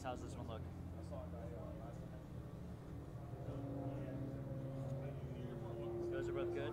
How's this one look? Those are both good.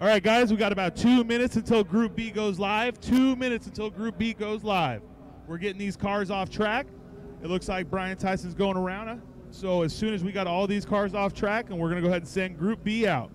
All right, guys, we got about 2 minutes until Group B goes live. 2 minutes until Group B goes live. We're getting these cars off track. It looks like Brian Tyson's going around. So as soon as we got all these cars off track, and we're going to go ahead and send Group B out.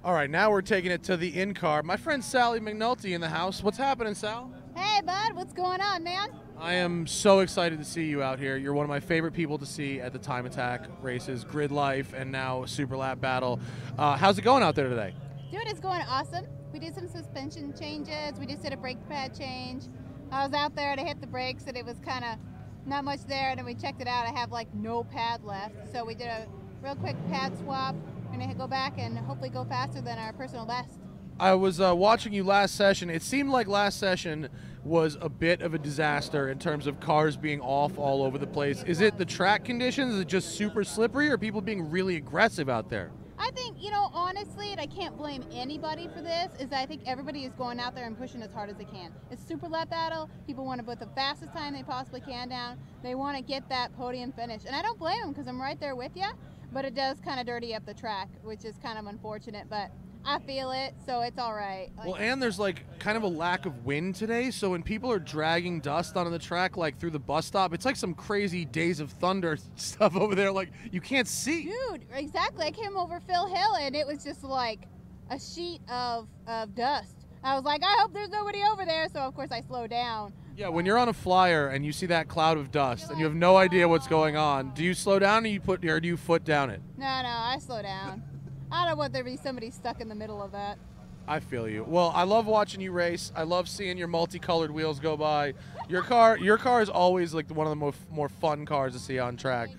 All right, now we're taking it to the in-car. My friend Sally McNulty in the house. What's happening, Sal? Hey, bud. What's going on, man? I am so excited to see you out here. You're one of my favorite people to see at the Time Attack races, Grid Life, and now Super Lap Battle. How's it going out there today? Dude, it's going awesome. We did some suspension changes. We just did a brake pad change. I was out there to hit the brakes, and it was kind of not much there. And then we checked it out. I have like no pad left. So we did a real quick pad swap. We're going to go back and hopefully go faster than our personal best. I was watching you last session. It seemed like last session was a bit of a disaster in terms of cars being off all over the place. Is it the track conditions? Is it just super slippery, or people being really aggressive out there? I think, you know, honestly, and I can't blame anybody for this, is I think everybody is going out there and pushing as hard as they can. It's Super Lap Battle. People want to put the fastest time they possibly can down. They want to get that podium finish. And I don't blame them because I'm right there with you. But it does kind of dirty up the track, which is kind of unfortunate. But I feel it, so it's all right. Well, and there's like kind of a lack of wind today, so when people are dragging dust onto the track, like through the bus stop, it's like some crazy Days of Thunder stuff over there. Like you can't see. Dude, exactly. I came over Phil Hill, and it was just like a sheet of dust. I was like, I hope there's nobody over there. So of course I slowed down. Yeah, when you're on a flyer and you see that cloud of dust and you have no idea what's going on, do you slow down or do you foot down it? No, I slow down. I don't want there to be somebody stuck in the middle of that. I feel you. Well, I love watching you race. I love seeing your multicolored wheels go by. Your car is always like one of the more fun cars to see on track.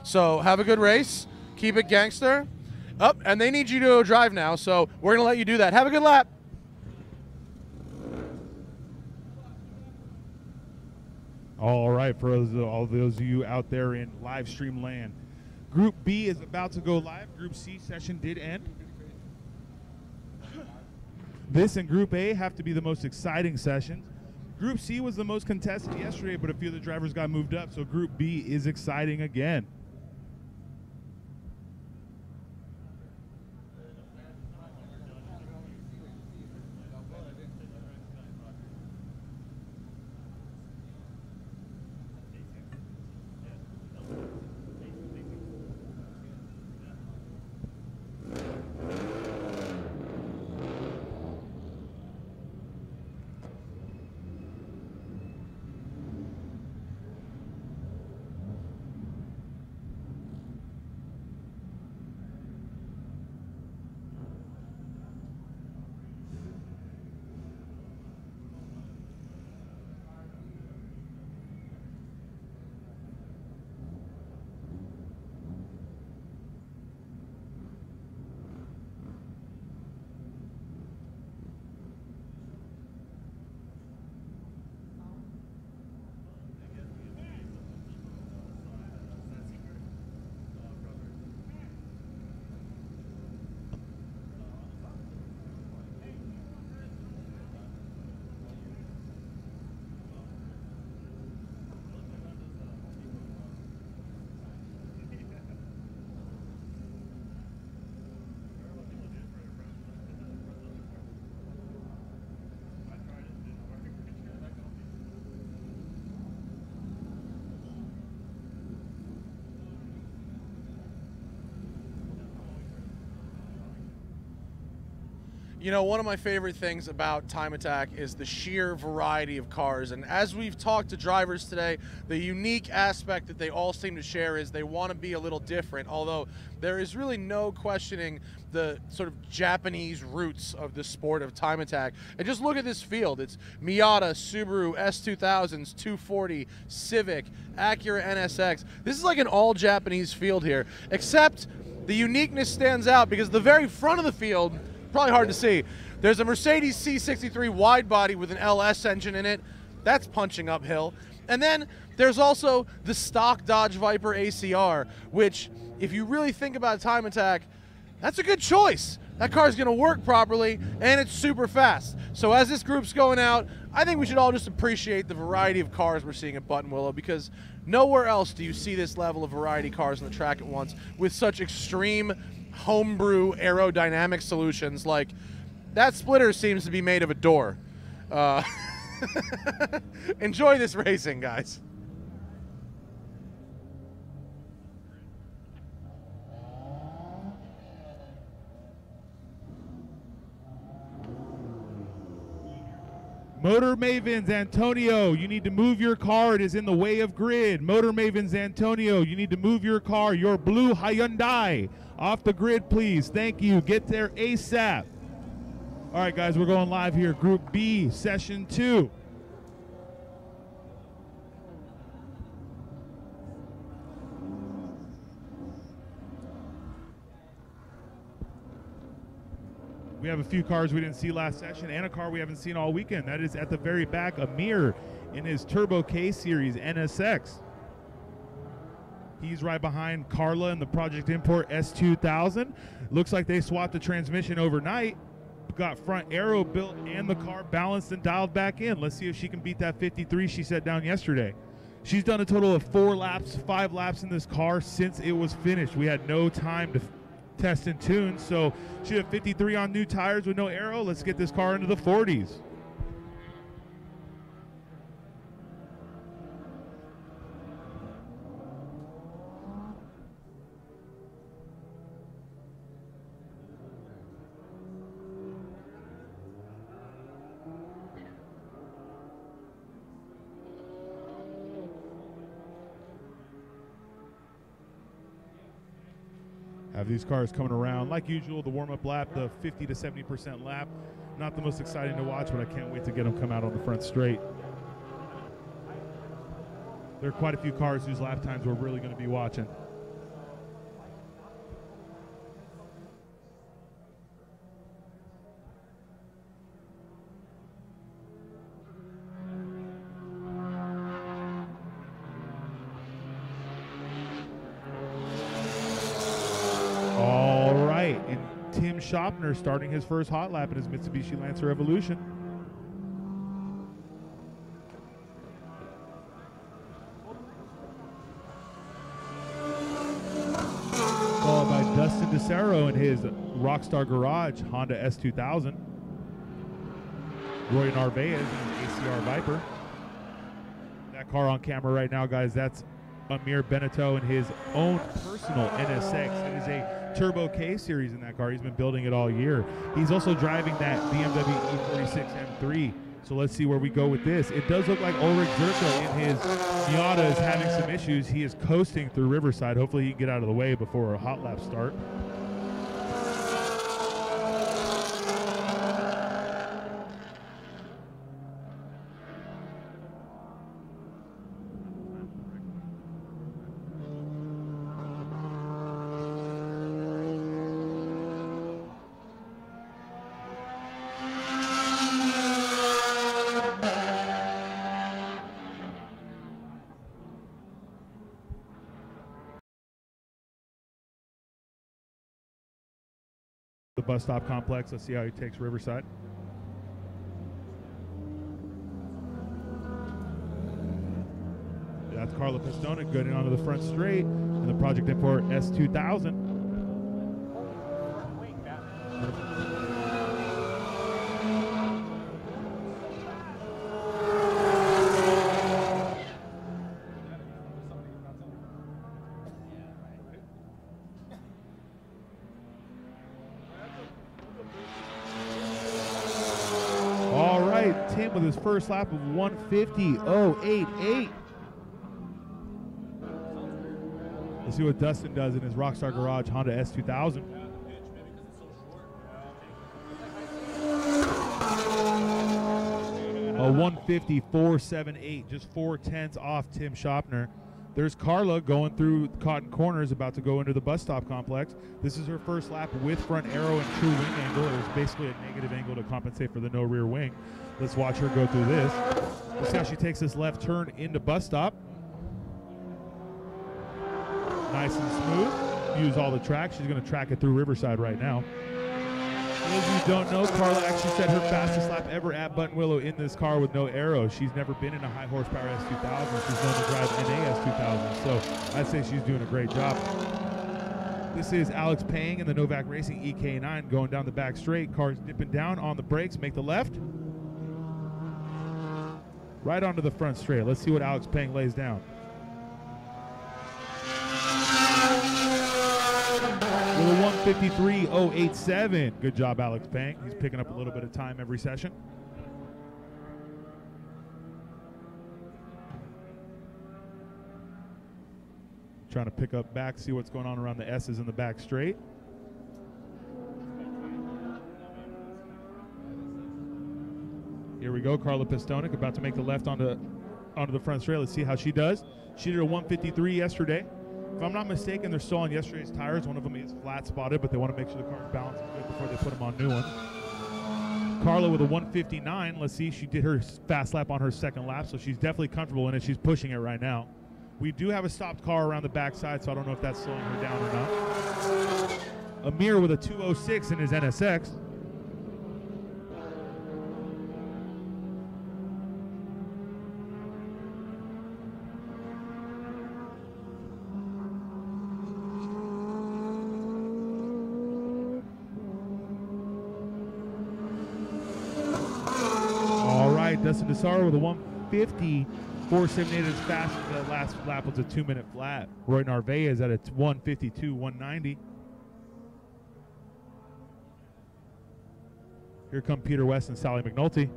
So have a good race. Keep it gangster. Up, and they need you to drive now, so we're gonna let you do that. Have a good lap. All right, for all those of you out there in live stream land, Group B is about to go live. Group C session did end. This and Group A have to be the most exciting sessions. Group C was the most contested yesterday, but a few of the drivers got moved up, so Group B is exciting again. You know, one of my favorite things about Time Attack is the sheer variety of cars. And as we've talked to drivers today, the unique aspect that they all seem to share is they want to be a little different, although there is really no questioning the sort of Japanese roots of the sport of Time Attack. And just look at this field. It's Miata, Subaru, S2000s, 240, Civic, Acura NSX. This is like an all-Japanese field here, except the uniqueness stands out because the very front of the field, probably hard to see, there's a Mercedes C63 wide body with an LS engine in it. That's punching uphill. And then there's also the stock Dodge Viper ACR, which, if you really think about Time Attack, that's a good choice. That car's going to work properly, and it's super fast. So as this group's going out, I think we should all just appreciate the variety of cars we're seeing at Buttonwillow, because nowhere else do you see this level of variety cars on the track at once with such extreme homebrew aerodynamic solutions. Like, that splitter seems to be made of a door. Enjoy this racing, guys. Motor Mavens, Antonio, you need to move your car. It is in the way of grid. Motor Mavens, Antonio, you need to move your car, your blue Hyundai, off the grid, please. Thank you. Get there ASAP. All right, guys, we're going live here. Group B, Session 2. We have a few cars we didn't see last session and a car we haven't seen all weekend. That is at the very back, Amir in his Turbo K Series NSX. He's right behind Carla in the Project Import S2000. Looks like they swapped the transmission overnight. Got front aero built and the car balanced and dialed back in. Let's see if she can beat that 53 she set down yesterday. She's done a total of 5 laps in this car since it was finished. We had no time to test and tune, so she had 53 on new tires with no aero. Let's get this car into the 40s. Have these cars coming around like usual. The warm-up lap, the 50 to 70% lap. Not the most exciting to watch, but I can't wait to get them come out on the front straight. There are quite a few cars whose lap times we're really going to be watching. Tim Schopner starting his first hot lap in his Mitsubishi Lancer Evolution. Followed by Dustin DeCero in his Rockstar Garage Honda S2000. Roy Narvaez in his ACR Viper. That car on camera right now, guys, that's Amir Beneteau in his own personal NSX. It is a Turbo K Series in that car. He's been building it all year. He's also driving that BMW E46 M3. So let's see where we go with this. It does look like Ulrich Zerka in his Miata is having some issues. He is coasting through Riverside. Hopefully he can get out of the way before a hot lap start. The bus stop complex. Let's see how he takes Riverside. That's Carla Pistone getting onto the front straight in the Project Import S2000. right, Tim with his first lap of 150.088. Let's see what Dustin does in his Rockstar Garage Honda S2000. A 150.478, just 4/10 off Tim Shopner. There's Carla going through Cotton Corners, about to go into the bus stop complex. This is her first lap with front arrow and true wing angle. It was basically a negative angle to compensate for the no rear wing. Let's watch her go through this. Let's see how she takes this left turn into bus stop. Nice and smooth. Use all the track. She's going to track it through Riverside right now. For those of you who don't know, Carla actually set her fastest lap ever at Buttonwillow in this car with no arrow. She's never been in a high horsepower S2000. She's known to drive NA S2000. So I'd say she's doing a great job. This is Alex Pang in the Novak Racing EK9 going down the back straight. Car's dipping down on the brakes. Make the left. Right onto the front straight. Let's see what Alex Pang lays down. With a 153.087. Good job, Alex Pang. He's picking up a little bit of time every session. Trying to pick up back, see what's going on around the S's in the back straight. Here we go, Carla Pistonik about to make the left onto the front straight. Let's see how she does. She did a 153 yesterday. If I'm not mistaken, they're still on yesterday's tires. One of them is flat spotted, but they want to make sure the car's balanced good before they put them on new ones. Carla with a 159. Let's see, she did her fast lap on her second lap, so she's definitely comfortable in it. She's pushing it right now. We do have a stopped car around the backside, so I don't know if that's slowing her down or not. Amir with a 206 in his NSX. Dustin DeSaro with a 150.478 as fast as that last lap was a 2-minute flat. Roy Narvaez at a 152.190. Here come Peter West and Sally McNulty.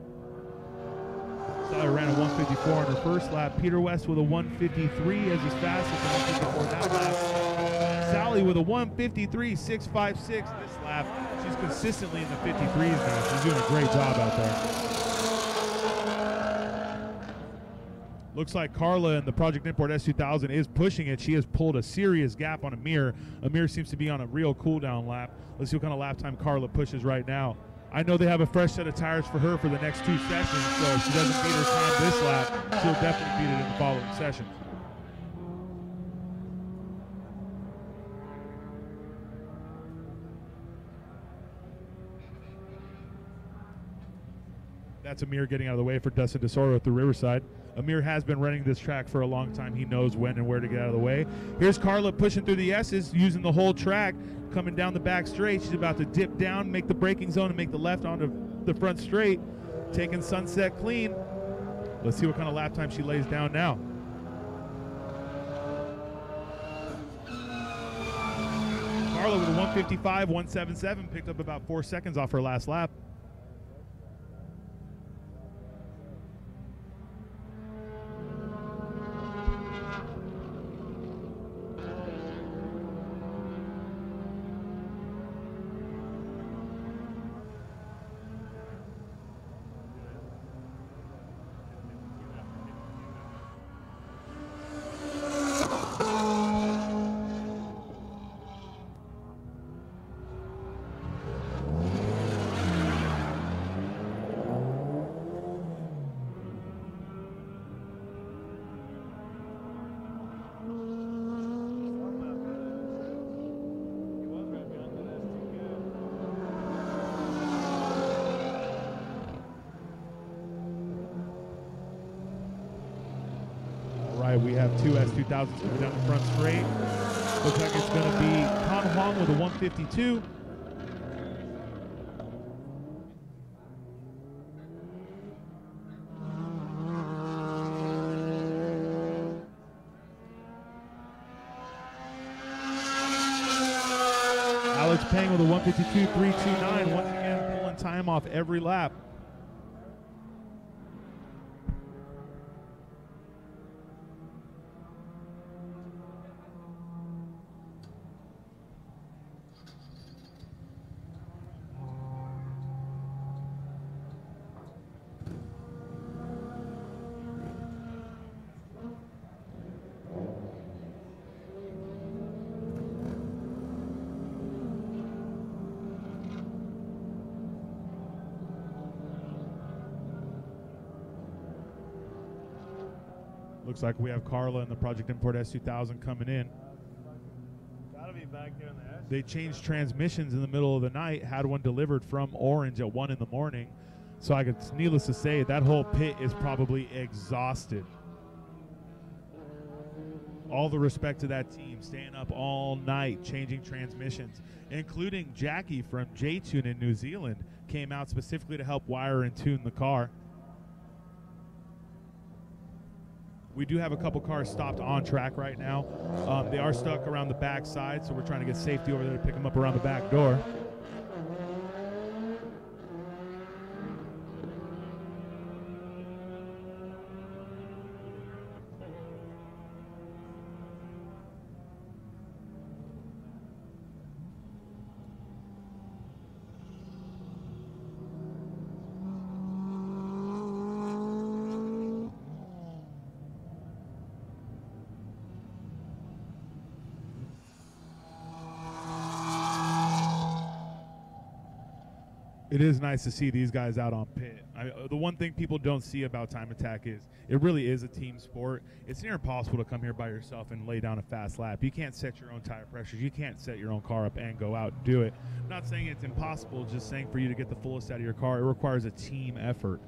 Sally ran a 154 on her first lap. Peter West with a 153 as his fastest, a 154 that lap. Sally with a 153.656 this lap. She's consistently in the 53s now. She's doing a great job out there. Looks like Carla in the Project Import S2000 is pushing it. She has pulled a serious gap on Amir. Amir seems to be on a real cool-down lap. Let's see what kind of lap time Carla pushes right now. I know they have a fresh set of tires for her for the next 2 sessions, so if she doesn't beat her time this lap, she'll definitely beat it in the following sessions. That's Amir getting out of the way for Dustin DeSoro through Riverside. Amir has been running this track for a long time. He knows when and where to get out of the way. Here's Carla pushing through the S's, using the whole track, coming down the back straight. She's about to dip down, make the braking zone, and make the left onto the front straight, taking Sunset clean. Let's see what kind of lap time she lays down now. Carla with a 155.177, picked up about 4 seconds off her last lap. We have 2 S2000s coming down the front straight. Looks like it's going to be Con Huang with a 152. Alex Pang with a 152.329. Once again, pulling time off every lap. Looks like we have Carla and the Project Import S2000 coming in. Gotta be back there in the S. They changed transmissions in the middle of the night, had one delivered from Orange at 1 in the morning. So needless to say, that whole pit is probably exhausted. All the respect to that team, staying up all night, changing transmissions, including Jackie from J-Tune in New Zealand, came out specifically to help wire and tune the car. We do have a couple cars stopped on track right now. They are stuck around the back side, so we're trying to get safety over there to pick them up around the back door. It is nice to see these guys out on pit. The one thing people don't see about Time Attack is it really is a team sport. It's near impossible to come here by yourself and lay down a fast lap. You can't set your own tire pressures. You can't set your own car up and go out and do it. I'm not saying it's impossible, just saying for you to get the fullest out of your car, it requires a team effort.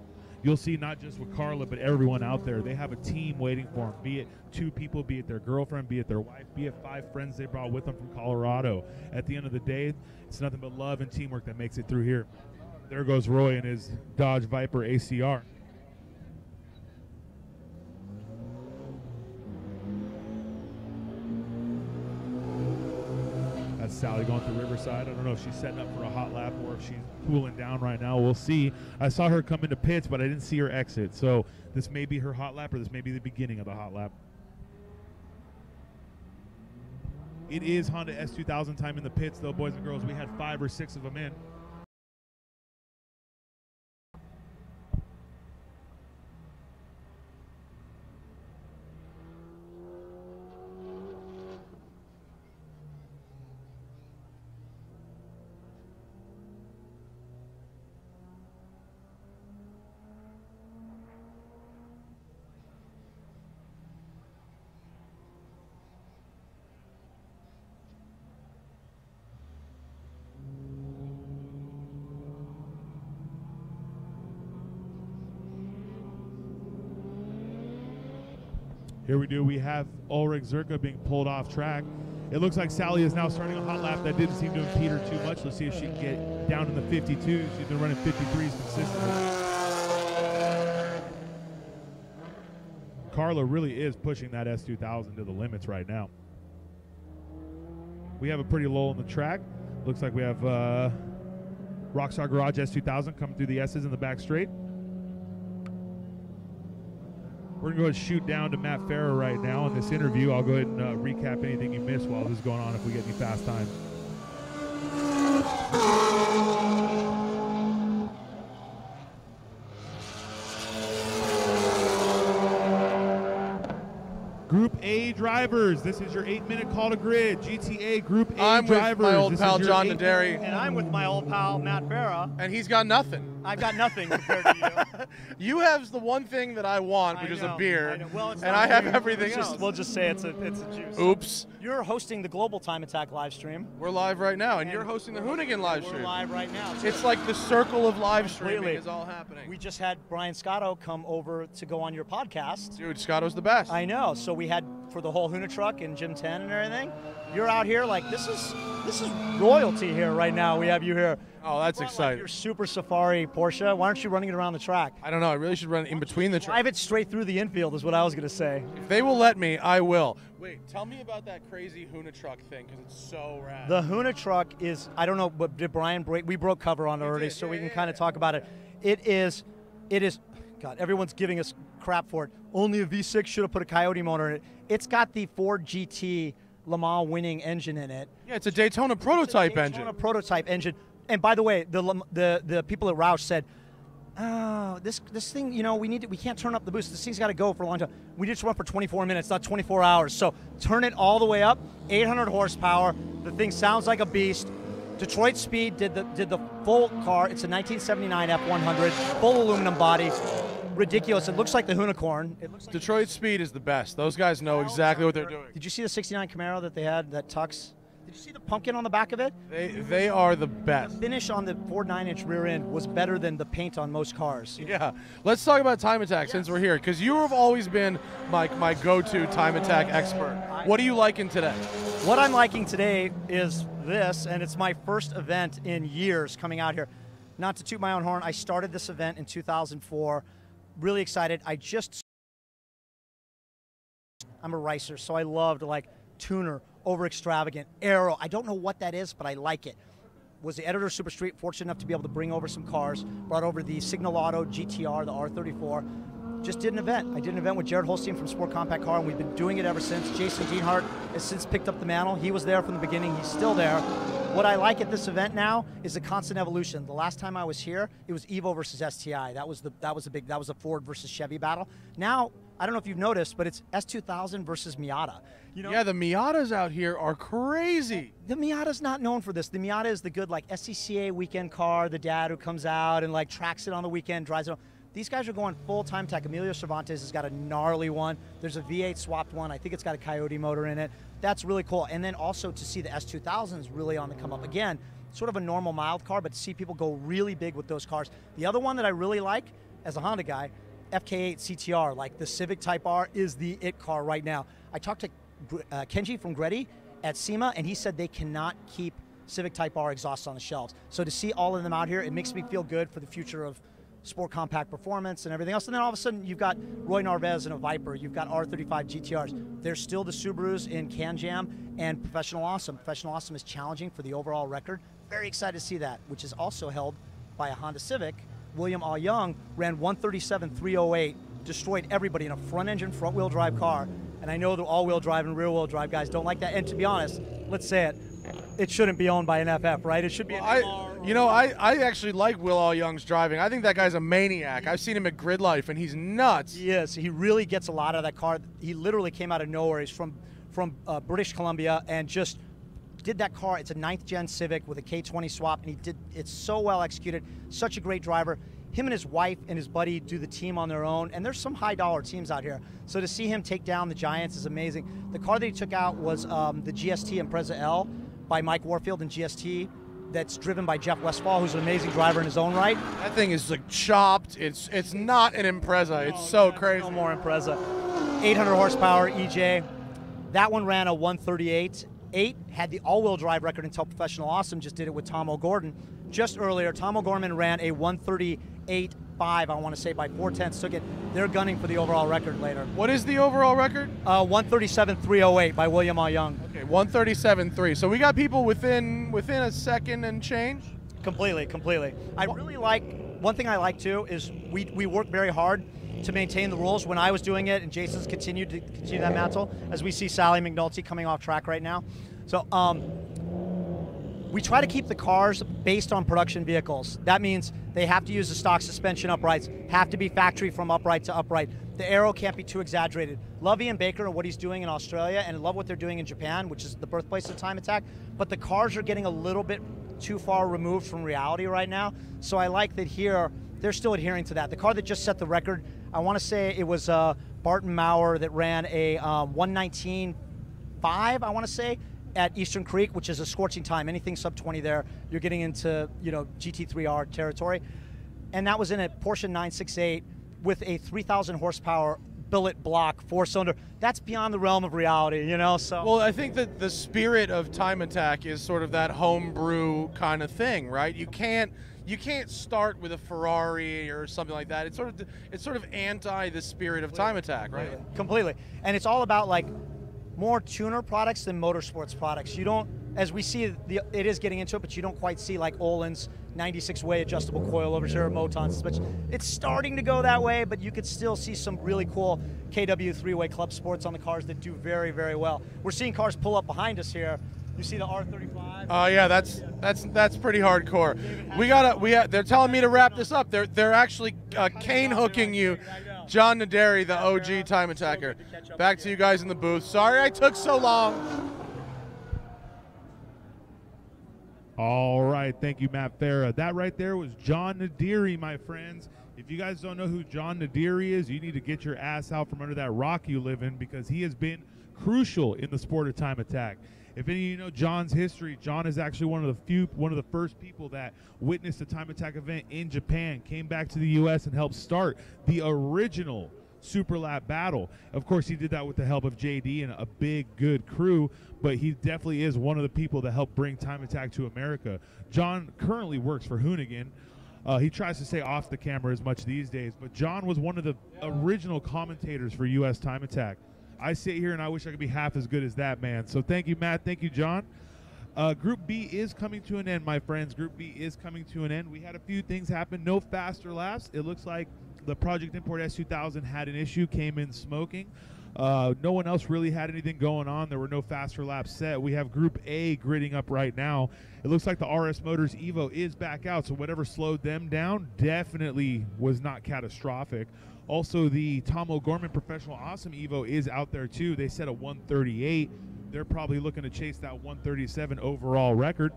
You'll see not just with Carla, but everyone out there. They have a team waiting for them, be it 2 people, be it their girlfriend, be it their wife, be it 5 friends they brought with them from Colorado. At the end of the day, it's nothing but love and teamwork that makes it through here. There goes Roy in his Dodge Viper ACR. That's Sally going through Riverside. I don't know if she's setting up for a hot lap or if she's cooling down right now. We'll see. I saw her come into pits, but I didn't see her exit. So this may be her hot lap or this may be the beginning of the hot lap. It is Honda S2000 time in the pits, though, boys and girls. We had 5 or 6 of them in. Here we have Ulrich Zerka being pulled off track. It looks like Sally is now starting a hot lap. That didn't seem to impede her too much. Let's see if she can get down in the 52s. She's been running 53s consistently. Carla really is pushing that S2000 to the limits right now. We have a pretty lull in the track. Looks like we have Rockstar Garage S2000 coming through the S's in the back straight. We're going to go ahead and shoot down to Matt Farah right now in this interview. I'll go ahead and recap anything you missed while this is going on if we get any fast times. Group A drivers, this is your 8-minute call to grid. GTA Group A I'm drivers. with my old pal John Naderi. And I'm with my old pal Matt Farah. And he's got nothing. I've got nothing compared to you. You have the one thing that I want, which is a beer. Well, it's and not I have beer. everything else. We'll just say it's a juice. Oops. You're hosting the Global Time Attack live stream. We're live right now, and you're hosting the Hoonigan live stream. We're live right now. It's like the circle of live streaming Completely. is all happening. We just had Brian Scotto come over to go on your podcast. Dude, Scotto's the best. I know. So we had for the whole Hoona truck and Gym 10 and everything. You're out here like this is royalty here right now. We have you here. Oh, that's exciting. Your Super Safari Porsche. Why aren't you running it around the track? I don't know. I really should run it in between the tracks. Drive it straight through the infield is what I was going to say. If they will let me, I will. Wait, tell me about that crazy Hoona truck thing because it's so rad. The Hoona truck is, I don't know, but did Brian break? We broke cover on it already, so we can kind of talk about it. It is, God, everyone's giving us crap for it. Only a V6 should have put a Coyote motor in it. It's got the Ford GT Le Mans winning engine in it. Yeah, it's a Daytona prototype engine. Daytona prototype engine. And by the way, the people at Roush said, "Oh, this thing, you know, we can't turn up the boost. This thing's got to go for a long time. We just run for 24 minutes, not 24 hours. So turn it all the way up, 800 horsepower. The thing sounds like a beast. Detroit Speed did the full car. It's a 1979 F100, full aluminum body. ridiculous. It looks like the Unicorn. It looks like Detroit Speed is the best. Those guys know exactly what they're doing. Did you see the 69 Camaro that they had, that Tux? Did you see the pumpkin on the back of it? They are the best. The finish on the Ford 9-inch rear end was better than the paint on most cars. Yeah. Let's talk about Time Attack since we're here, because you have always been my go-to Time Attack expert. What are you liking today? What I'm liking today is this, and it's my first event in years coming out here. Not to toot my own horn, I started this event in 2004. Really excited. I'm a racer, so I loved like tuner, over extravagant, aero. I don't know what that is, but I like it. Was the editor of Super Street, fortunate enough to be able to bring over some cars, brought over the Signal Auto GTR, the R34. Just did an event. I did an event with Jared Holstein from Sport Compact Car, and we've been doing it ever since. Jason Dienhart has since picked up the mantle. He was there from the beginning. He's still there. What I like at this event now is the constant evolution. The last time I was here, it was Evo versus STI. That was a Ford versus Chevy battle. Now, I don't know if you've noticed, but it's S2000 versus Miata. You know, yeah, the Miatas out here are crazy. The Miata's not known for this. The Miata is the good like SCCA weekend car, the dad who comes out and like tracks it on the weekend, drives it on. These guys are going full Time Attack. Emilio Cervantes has got a gnarly one. There's a V8 swapped one. I think it's got a Coyote motor in it. That's really cool. And then also to see the S2000s really on the come up again, sort of a normal mild car, but to see people go really big with those cars. The other one that I really like as a Honda guy, FK8 CTR, like the Civic Type R is the it car right now. I talked to Kenji from Greddy at SEMA, and he said they cannot keep Civic Type R exhausts on the shelves. So to see all of them out here, it makes me feel good for the future of sport compact performance and everything else. And then all of a sudden, you've got Roy Narvaez in a Viper. You've got R35 GTRs. There's still the Subarus in Can Jam and Professional Awesome. Professional Awesome is challenging for the overall record. Very excited to see that, which is also held by a Honda Civic. William All Young ran 137.308, destroyed everybody in a front-engine, front-wheel drive car. And I know the all-wheel drive and rear-wheel drive guys don't like that. And to be honest, let's say it shouldn't be owned by an FF, right? It should be an MR. I actually like Will All Young's driving. I think that guy's a maniac. I've seen him at Grid Life, and he's nuts. He is. He really gets a lot out of that car. He literally came out of nowhere. He's from British Columbia and just did that car. It's a 9th-gen Civic with a K20 swap, and it's so well executed. Such a great driver. Him and his wife and his buddy do the team on their own, and there's some high-dollar teams out here. So to see him take down the Giants is amazing. The car that he took out was the GST Impreza L by Mike Warfield and GST. That's driven by Jeff Westfall, who's an amazing driver in his own right. That thing is like chopped. It's not an Impreza. It's so crazy. No more Impreza. 800 horsepower EJ. That one ran a 138.8. Had the all-wheel drive record until Professional Awesome just did it with Tom O'Gorman. Just earlier, Tom O'Gorman ran a 138.5, I want to say, by 4/10. Took it. They're gunning for the overall record later. What is the overall record? 137.308 by William All Young. Okay, 137.3. So we got people within a second and change? Completely. I really like, one thing I like too is we work very hard to maintain the rules. When I was doing it, and Jason's continued that mantle, as we see Sally McNulty coming off track right now. So we try to keep the cars based on production vehicles. That means they have to use the stock suspension uprights, have to be factory from upright to upright. The aero can't be too exaggerated. Love Ian Baker and what he's doing in Australia, and love what they're doing in Japan, which is the birthplace of Time Attack, but the cars are getting a little bit too far removed from reality right now. So I like that here, they're still adhering to that. The car that just set the record, I want to say it was Barton Maurer that ran a 119.5, I want to say, at Eastern Creek, which is a scorching time. Anything sub 20 there, you're getting into GT3R territory. And that was in a Porsche 968 with a 3,000 horsepower billet block 4-cylinder. That's beyond the realm of reality, So well, I think that the spirit of Time Attack is sort of that homebrew kind of thing, right? You can't start with a Ferrari or something like that. It's sort of anti the spirit of Time Attack, right? Completely. And it's all about like more tuner products than motorsports products. You don't, as we see, it is getting into it, but you don't quite see like Olin's 96-way adjustable coilovers here, Moton suspension. It's starting to go that way, but you could still see some really cool KW 3-way club sports on the cars that do very, very well. We're seeing cars pull up behind us here. You see the R35? Oh yeah, that's pretty hardcore. They're telling me to wrap this up. They're actually cane hooking you. John Naderi, the OG Time Attacker. Back to you guys in the booth. Sorry I took so long. All right, thank you, Matt Farah. That right there was John Naderi, my friends. If you guys don't know who John Nadiri is, you need to get your ass out from under that rock you live in, because he has been crucial in the sport of time attack. If any of you know John's history, John is actually one of the first people that witnessed a time attack event in Japan, came back to the U.S. and helped start the original Super Lap battle. Of course, he did that with the help of JD and a big, good crew, but he definitely is one of the people that helped bring time attack to America. John currently works for Hoonigan. He tries to stay off the camera as much these days, but John was one of the original commentators for U.S. time attack. I sit here and I wish I could be half as good as that man. So thank you, Matt. Thank you, John. Group B is coming to an end, my friends. Group B is coming to an end. We had a few things happen. No faster laps. It looks like the Project Import S2000 had an issue, came in smoking. No one else really had anything going on. There were no faster laps set. We have Group A gridding up right now. It looks like the RS Motors Evo is back out, so whatever slowed them down definitely was not catastrophic. Also, the Tom O'Gorman Professional Awesome Evo is out there too. They set a 138. They're probably looking to chase that 137 overall record.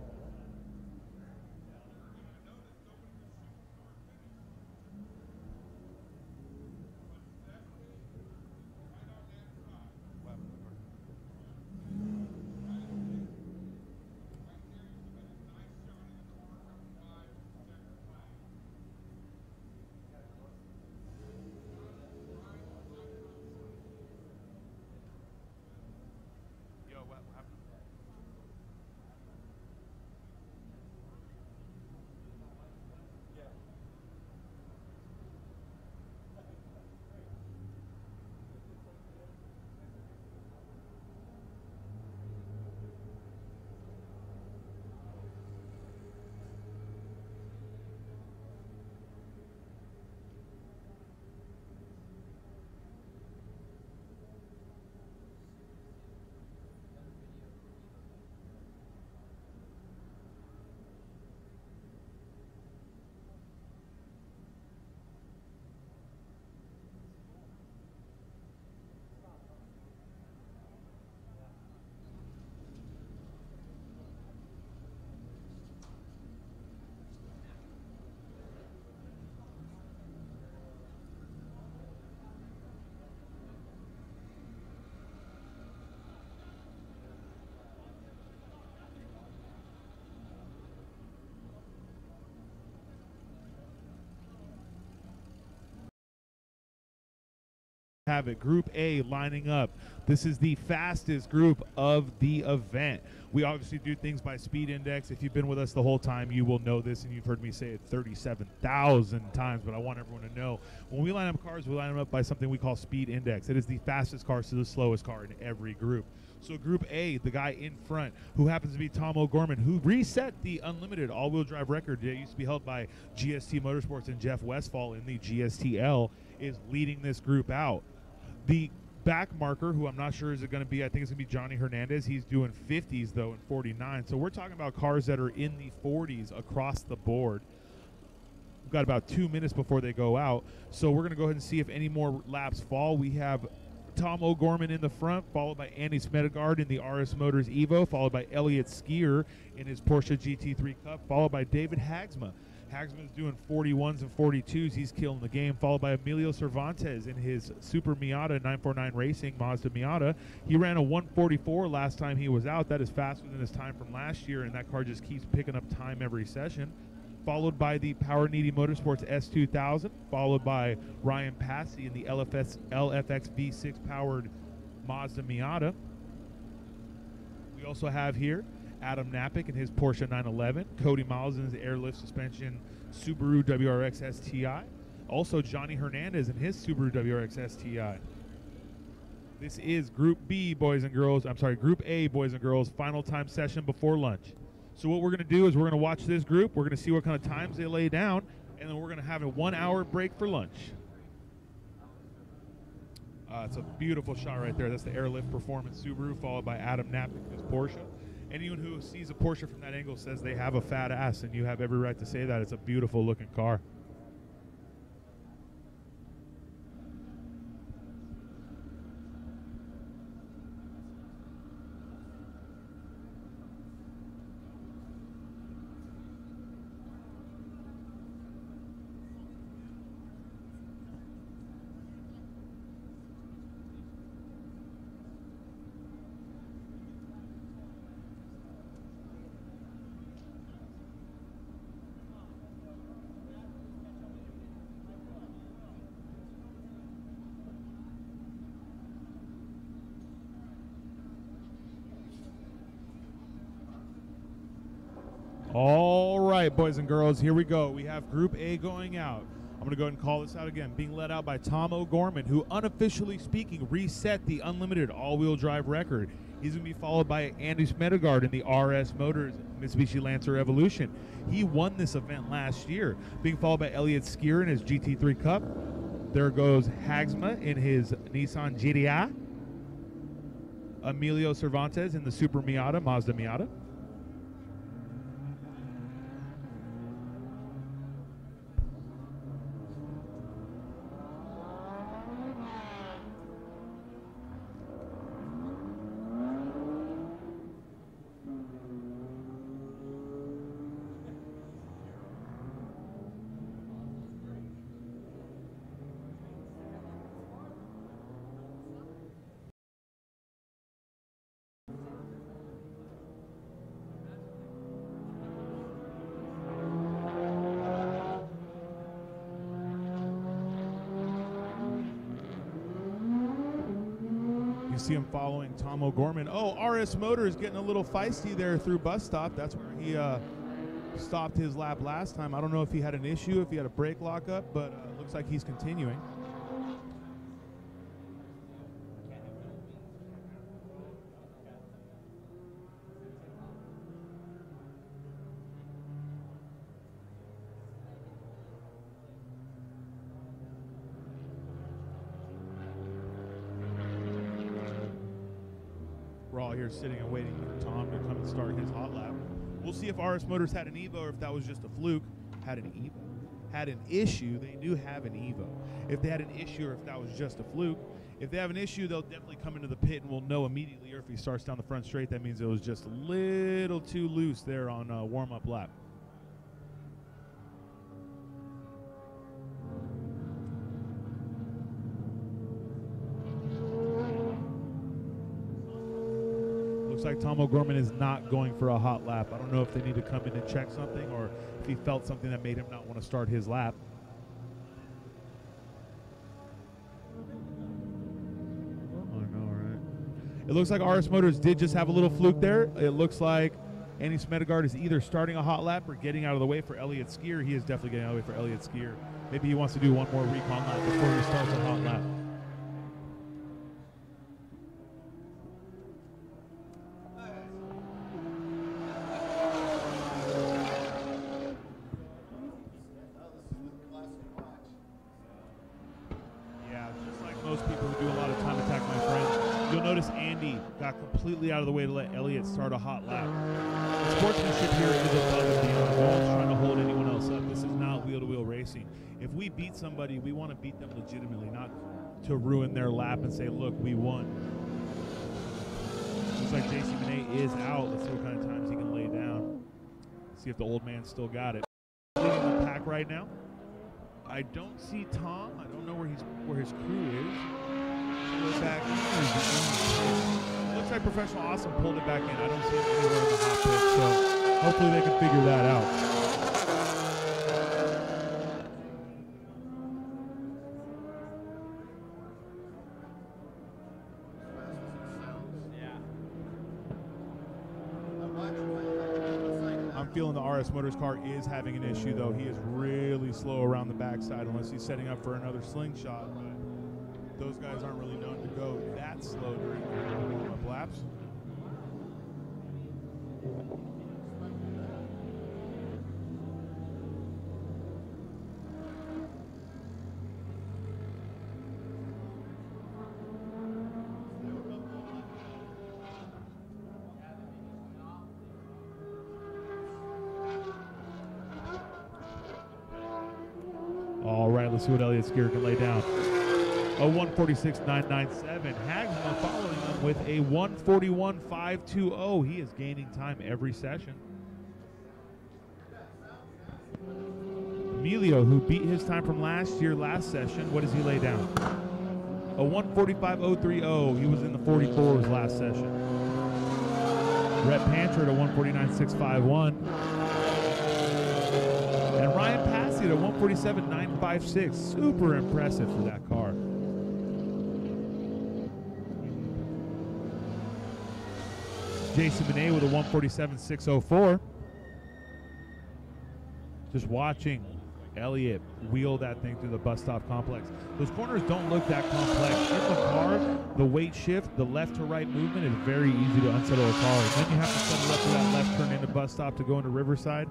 Have it. Group A lining up. This is the fastest group of the event. We obviously do things by speed index. If you've been with us the whole time, you will know this, and you've heard me say it 37,000 times, but I want everyone to know. When we line up cars, we line them up by something we call speed index. It is the fastest car to the slowest car in every group. So Group A, the guy in front, who happens to be Tom O'Gorman, who reset the unlimited all-wheel drive record that used to be held by GST Motorsports and Jeff Westphal in the GSTL, is leading this group out. The back marker, who I'm not sure is it going to be, I think it's going to be Johnny Hernandez. He's doing 50s, though, in 49. So we're talking about cars that are in the 40s across the board. We've got about 2 minutes before they go out. So we're going to go ahead and see if any more laps fall. We have Tom O'Gorman in the front, followed by Andy Smedegaard in the RS Motors Evo, followed by Elliott Skier in his Porsche GT3 Cup, followed by David Hagsma. Hagsman's doing 41s and 42s. He's killing the game, followed by Emilio Cervantes in his Super Miata 949 Racing Mazda Miata. He ran a 144 last time he was out. That is faster than his time from last year, and that car just keeps picking up time every session. Followed by the Power Needy Motorsports S2000, followed by Ryan Passy in the LFX V6 powered Mazda Miata. We also have here Adam Napick in his Porsche 911, Cody Miles in his airlift suspension Subaru WRX STI, also Johnny Hernandez in his Subaru WRX STI. This is Group B, boys and girls. I'm sorry, Group A, boys and girls, final time session before lunch. So what we're going to do is we're going to watch this group. We're going to see what kind of times they lay down, and then we're going to have a 1 hour break for lunch. It's a beautiful shot right there. That's the Airlift Performance Subaru, followed by Adam Napick in his Porsche. Anyone who sees a Porsche from that angle says they have a fat ass, and you have every right to say that. It's a beautiful looking car. right, boys and girls, here we go. We have Group A going out. I'm going to go ahead and call this out again. Being led out by Tom O'Gorman, who, unofficially speaking, reset the unlimited all-wheel drive record. He's going to be followed by Andy Smedegard in the RS Motors Mitsubishi Lancer Evolution. He won this event last year. Being followed by Elliott Skier in his GT3 Cup. There goes Hagsma in his Nissan GTI. Emilio Cervantes in the Super Miata, Mazda Miata. See him following Tom O'Gorman. Oh, RS Motors getting a little feisty there through bus stop. That's where he stopped his lap last time. I don't know if he had an issue, if he had a brake lockup, but looks like he's continuing. We're all here sitting and waiting for Tom to come and start his hot lap. We'll see if RS Motors had an Evo or if that was just a fluke. Had an Evo. Had an issue. They do have an Evo. If they had an issue or if that was just a fluke. If they have an issue, they'll definitely come into the pit and we'll know immediately. Or if he starts down the front straight, that means it was just a little too loose there on warm-up lap. Looks like Tom O'Gorman is not going for a hot lap. I don't know if they need to come in and check something or if he felt something that made him not want to start his lap. I know, right? It looks like RS Motors did just have a little fluke there. It looks like Andy Smedegard is either starting a hot lap or getting out of the way for Elliott Skier. He is definitely getting out of the way for Elliott Skier. Maybe he wants to do one more recon lap before he starts a hot lap. Completely out of the way to let Elliott start a hot lap. The sportsmanship here is above and beyond. No one's trying to hold anyone else up. This is not wheel-to-wheel racing. If we beat somebody, we want to beat them legitimately, not to ruin their lap and say, look, we won. Looks like JC Monet is out. Let's see what kind of times he can lay down. See if the old man's still got it. Leading the pack right now. I don't see Tom. I don't know where his crew is. Go back. Looks like Professional Awesome pulled it back in. I don't see it anywhere in the hot pit, so hopefully they can figure that out. I'm feeling the RS Motors car is having an issue, though. He is really slow around the backside unless he's setting up for another slingshot. But those guys aren't really known to go that slow during their warm-up laps. All right, let's see what Elliott Skier can lay down. A 146.997. Hagsma following him with a 141.520. He is gaining time every session. Emilio, who beat his time from last session, what does he lay down? A 145.030. He was in the 44s last session. Rhett Pancher at a 149.651. And Ryan Passy at a 147.956. Super impressive for that car. Jason Benet with a 147.604. Just watching Elliott wheel that thing through the bus stop complex. Those corners don't look that complex. In the car, the weight shift, the left to right movement is very easy to unsettle a car. And then you have to settle up for that left turn into bus stop to go into Riverside.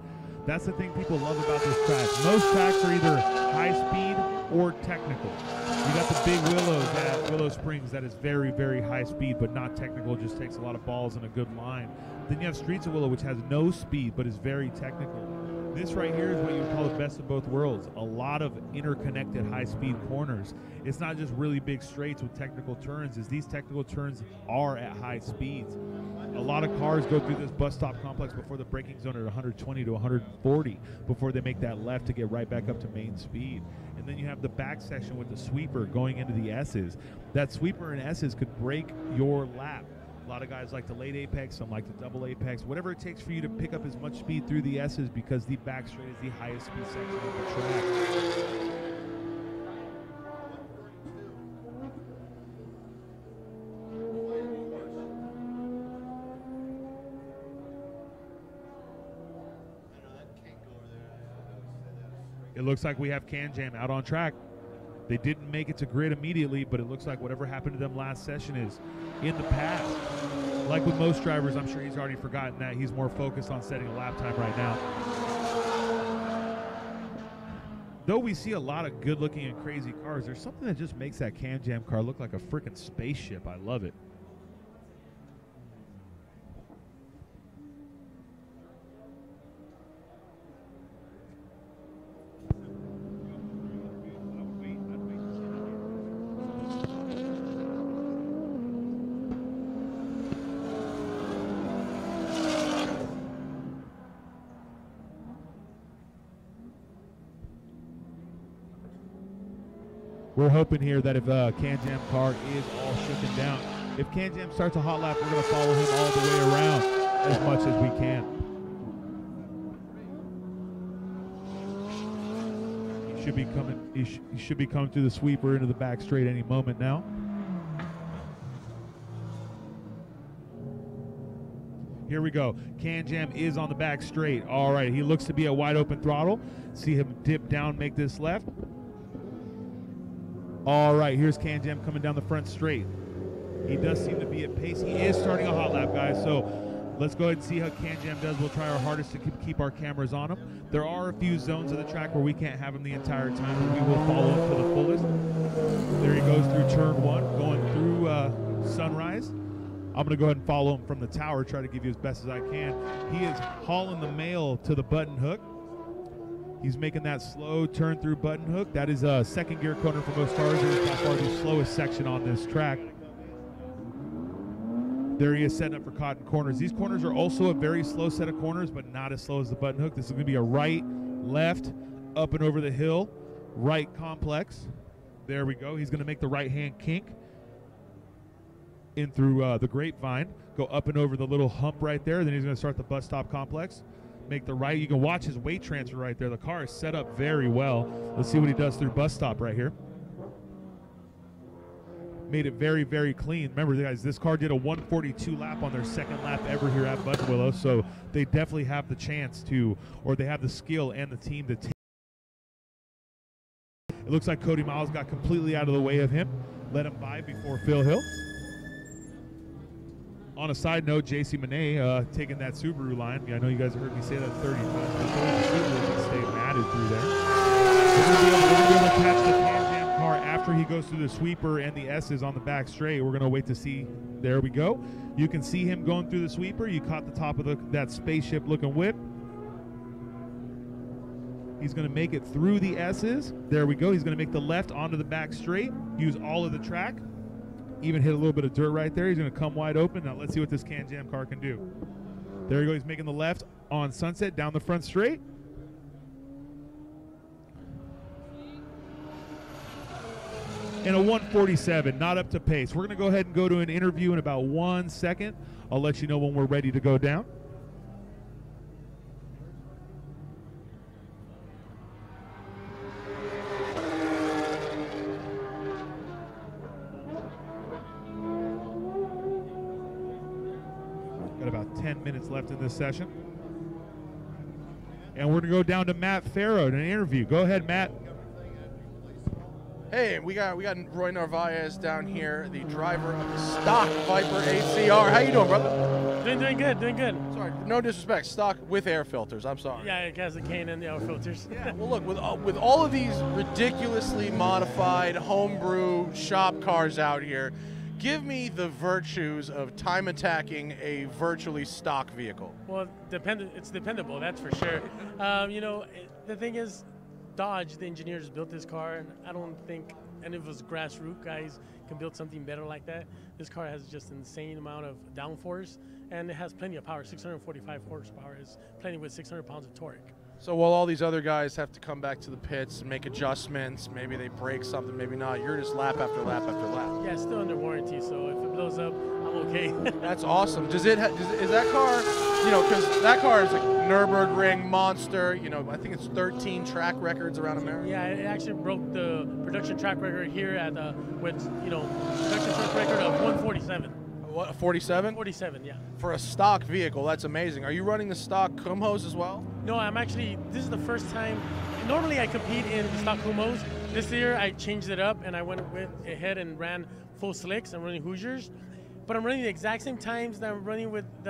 That's the thing people love about this track. Most tracks are either high speed or technical. You got the big Willows at Willow Springs that is very, very high speed but not technical, just takes a lot of balls and a good line. Then you have Streets of Willow, which has no speed but is very technical. This right here is what you would call the best of both worlds. A lot of interconnected high-speed corners. It's not just really big straights with technical turns, as these technical turns are at high speeds. A lot of cars go through this bus stop complex before the braking zone at 120 to 140 before they make that left to get right back up to main speed. And then you have the back section with the sweeper going into the S's. That sweeper in S's could break your lap. A lot of guys like the late apex, some like the double apex, whatever it takes for you to pick up as much speed through the S's, because the back straight is the highest speed section of the track. It looks like we have Can Jam out on track. They didn't make it to grid immediately, but it looks like whatever happened to them last session is in the past. Like with most drivers, I'm sure he's already forgotten that. He's more focused on setting a lap time right now. Though we see a lot of good-looking and crazy cars, there's something that just makes that Can Jam car look like a freaking spaceship. I love it. We're hoping here that if Can Jam car is all shaken down, if Can Jam starts a hot lap, we're going to follow him all the way around as much as we can. He should be coming. He should be coming through the sweeper into the back straight any moment now. Here we go. Can Jam is on the back straight. All right, he looks to be at wide open throttle. See him dip down, make this left. All right, here's Can Jam coming down the front straight. He does seem to be at pace. He is starting a hot lap, guys, so let's go ahead and see how Can Jam does. We'll try our hardest to keep our cameras on him. There are a few zones of the track where we can't have him the entire time, but we will follow him to the fullest. There he goes through turn one, going through Sunrise. I'm going to go ahead and follow him from the tower, try to give you as best as I can. He is hauling the mail to the button hook. He's making that slow turn through button hook. That is a second gear corner for most cars. It is by far the slowest section on this track. There he is setting up for Cotton Corners. These corners are also a very slow set of corners, but not as slow as the button hook. This is going to be a right, left, up and over the hill, right complex. There we go. He's going to make the right hand kink in through the grapevine, go up and over the little hump right there. Then he's going to start the bus stop complex. Make the right. You can watch his weight transfer right there. The car is set up very well. Let's see what he does through bus stop right here. Made it very, very clean. Remember, guys, this car did a 142 lap on their second lap ever here at Buttonwillow, so they definitely have the chance to, or they have the skill and the team to take. It looks like Cody Miles got completely out of the way of him. Let him by before Phil Hill. On a side note, JC Monet taking that Subaru line. I know you guys have heard me say that 30 times, but it's always a Subaru to stay matted through there. We're going to be able to catch the Can Jam car after he goes through the sweeper and the S's on the back straight. We're going to wait to see. There we go. You can see him going through the sweeper. You caught the top of that spaceship-looking whip. He's going to make it through the S's. There we go. He's going to make the left onto the back straight, use all of the track. Even hit a little bit of dirt right there. He's going to come wide open. Now let's see what this Can Jam car can do. There he goes. He's making the left on Sunset down the front straight. And a 147, not up to pace. We're going to go ahead and go to an interview in about 1 second. I'll let you know when we're ready to go down. Got about 10 minutes left in this session. And we're going to go down to Matt Farrow in an interview. Go ahead, Matt. Hey, we got Roy Narvaez down here, the driver of the stock Viper ACR. How you doing, brother? Doing good. Sorry, no disrespect. Stock with air filters. I'm sorry. Yeah, it has the cane and the air filters. Yeah. Well, look, with all of these ridiculously modified homebrew shop cars out here, give me the virtues of time attacking a virtually stock vehicle. Well, it's dependable, that's for sure. The thing is, Dodge, the engineers built this car, and I don't think any of us grassroots guys can build something better like that. This car has just an insane amount of downforce, and it has plenty of power. 645 horsepower is plenty with 600 pounds of torque. So while all these other guys have to come back to the pits and make adjustments, maybe they break something, maybe not, you're just lap after lap after lap. Yeah, it's still under warranty, so if it blows up, I'm okay. That's awesome. Is that car, because that car is a Nürburgring monster, I think it's 13 track records around America. Yeah, it actually broke the production track record here at production track record of 147. What, 47? 47, yeah. For a stock vehicle, that's amazing. Are you running the stock Kumhos as well? No, this is the first time. Normally I compete in stock Kumhos. This year I changed it up and I went ahead and ran full slicks. I'm running Hoosiers. But I'm running the exact same times that I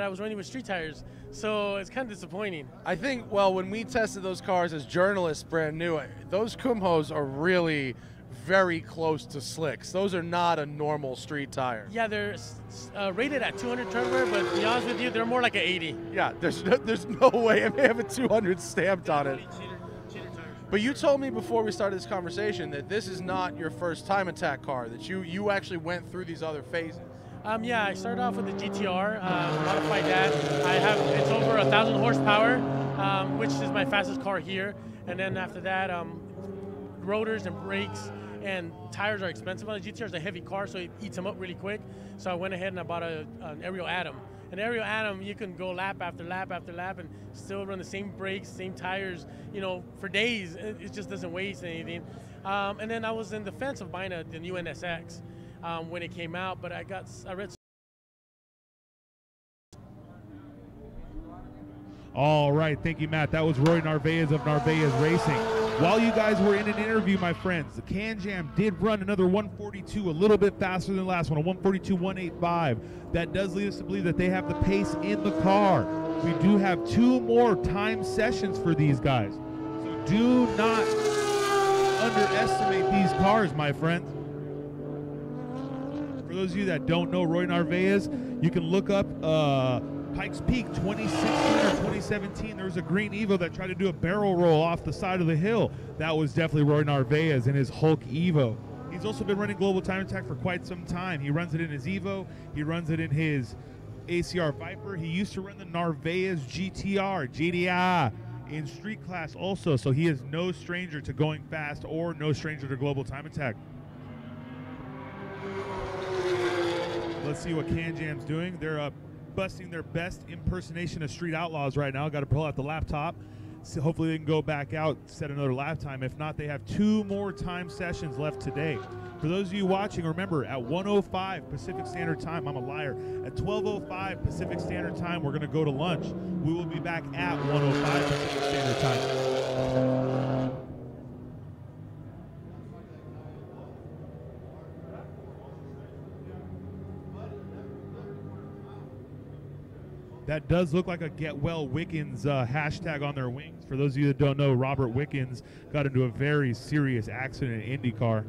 was running with street tires. So it's kind of disappointing. I think, when we tested those cars as journalists brand new, those Kumhos are really very close to slicks. Those are not a normal street tire. Yeah, they're rated at 200 turn wear, but to be honest with you, they're more like an 80. Yeah, there's no way. I may have a 200 stamped on it. But you told me before we started this conversation that this is not your first time attack car, that you actually went through these other phases. Yeah, I started off with the GTR, modified that. It's over 1,000 horsepower, which is my fastest car here. And then after that, rotors and brakes and tires are expensive on the GTR. It's a heavy car, so it eats them up really quick. So I went ahead and I bought an Aerial Atom. An Aerial Atom, you can go lap after lap after lap and still run the same brakes, same tires, for days. It just doesn't waste anything. And then I was in the fence of buying the new NSX when it came out, but I read. All right, thank you, Matt. That was Roy Narvaez of Narvaez Racing. While you guys were in an interview, my friends, the Can Jam did run another 142, a little bit faster than the last one, a 142.185. That does lead us to believe that they have the pace in the car. We do have 2 more time sessions for these guys. So do not underestimate these cars, my friends. For those of you that don't know Roy Narvaez, you can look up Pikes Peak 2016 or 2017. There was a green Evo that tried to do a barrel roll off the side of the hill. That was definitely Roy Narvaez in his Hulk Evo. He's also been running Global Time Attack for quite some time. He runs it in his Evo. He runs it in his ACR Viper. He used to run the Narvaez GTI in street class also, so he is no stranger to going fast or no stranger to Global Time Attack. Let's see what Can Jam's doing. They're busting their best impersonation of Street Outlaws right now. Got to pull out the laptop. So hopefully they can go back out, set another lap time. If not, they have 2 more time sessions left today. For those of you watching, remember, at 1:05 Pacific Standard Time, I'm a liar, at 12:05 Pacific Standard Time, we're going to go to lunch. We will be back at 1:05 Pacific Standard Time. That does look like a Get Well Wickens hashtag on their wings. For those of you that don't know, Robert Wickens got into a very serious accident in IndyCar.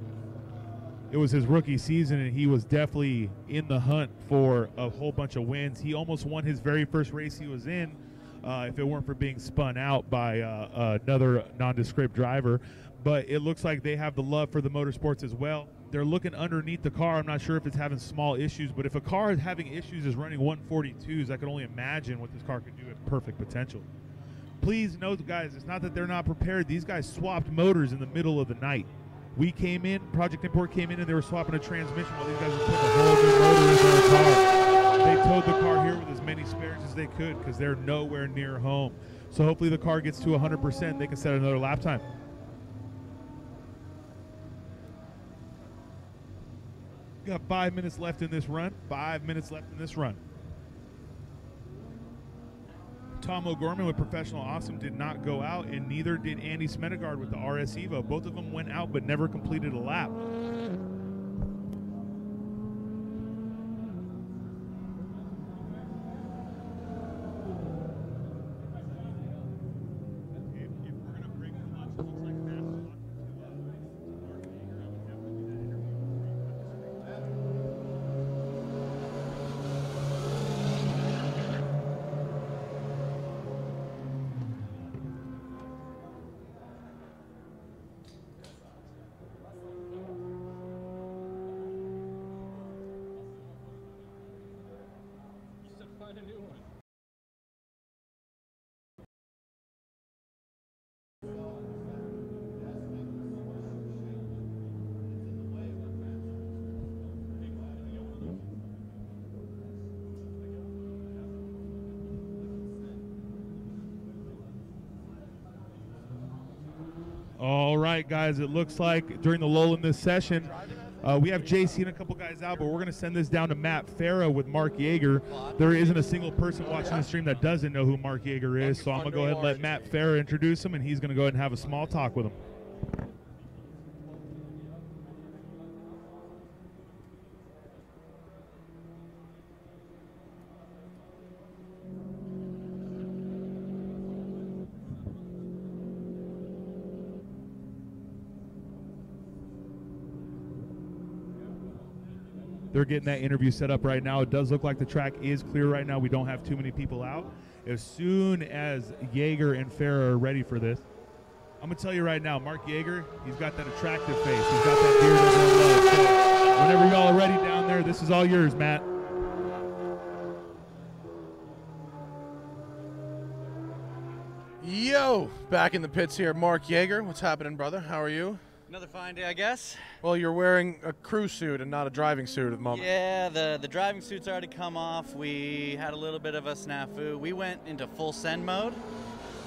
It was his rookie season, and he was definitely in the hunt for a whole bunch of wins. He almost won his very first race he was in if it weren't for being spun out by another nondescript driver. But it looks like they have the love for the motorsports as well. They're looking underneath the car. I'm not sure if it's having small issues, but if a car is having issues is running 142s, I can only imagine what this car could do at perfect potential. Please note, guys, it's not that they're not prepared. These guys swapped motors in the middle of the night. We came in, Project Import came in, and they were swapping a transmission while these guys were putting a whole new motor into their car. They towed the car here with as many spares as they could because they're nowhere near home. So hopefully the car gets to 100%. They can set another lap time. Got 5 minutes left in this run. 5 minutes left in this run. Tom O'Gorman with Professional Awesome did not go out, and neither did Andy Smedegard with the RS Evo. Both of them went out but never completed a lap. All right, guys, it looks like during the lull in this session, we have JC and a couple guys out, but we're going to send this down to Matt Farah with Mark Yeager. There isn't a single person watching the stream that doesn't know who Mark Yeager is, so I'm going to go ahead and let Matt Farah introduce him, and he's going to go ahead and have a small talk with him. They're getting that interview set up right now. It does look like the track is clear right now. We don't have too many people out. As soon as Yeager and Farah are ready for this, I'm going to tell you right now, Mark Yeager, he's got that attractive face. He's got that beard everyone loves. So whenever y'all are ready down there, this is all yours, Matt. Yo, back in the pits here, Mark Yeager. What's happening, brother? How are you? Another fine day, I guess. Well, you're wearing a crew suit and not a driving suit at the moment. Yeah, the driving suit's already come off. We had a little bit of a snafu. We went into full send mode.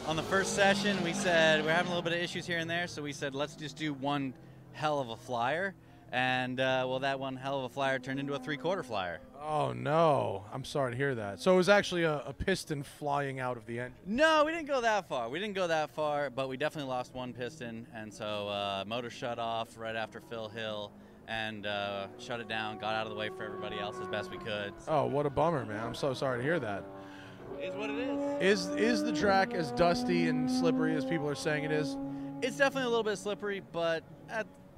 On the first session, we said we're having a little bit of issues here and there, so we said let's just do one hell of a flyer. And, well, that one hell of a flyer turned into a three-quarter flyer. Oh, no. I'm sorry to hear that. So it was actually a piston flying out of the engine? No, we didn't go that far. But we definitely lost one piston. And so motor shut off right after Phil Hill and shut it down, got out of the way for everybody else as best we could. Oh, what a bummer, man. I'm so sorry to hear that. Is what it is. Is the track as dusty and slippery as people are saying it is? It's definitely a little bit slippery, but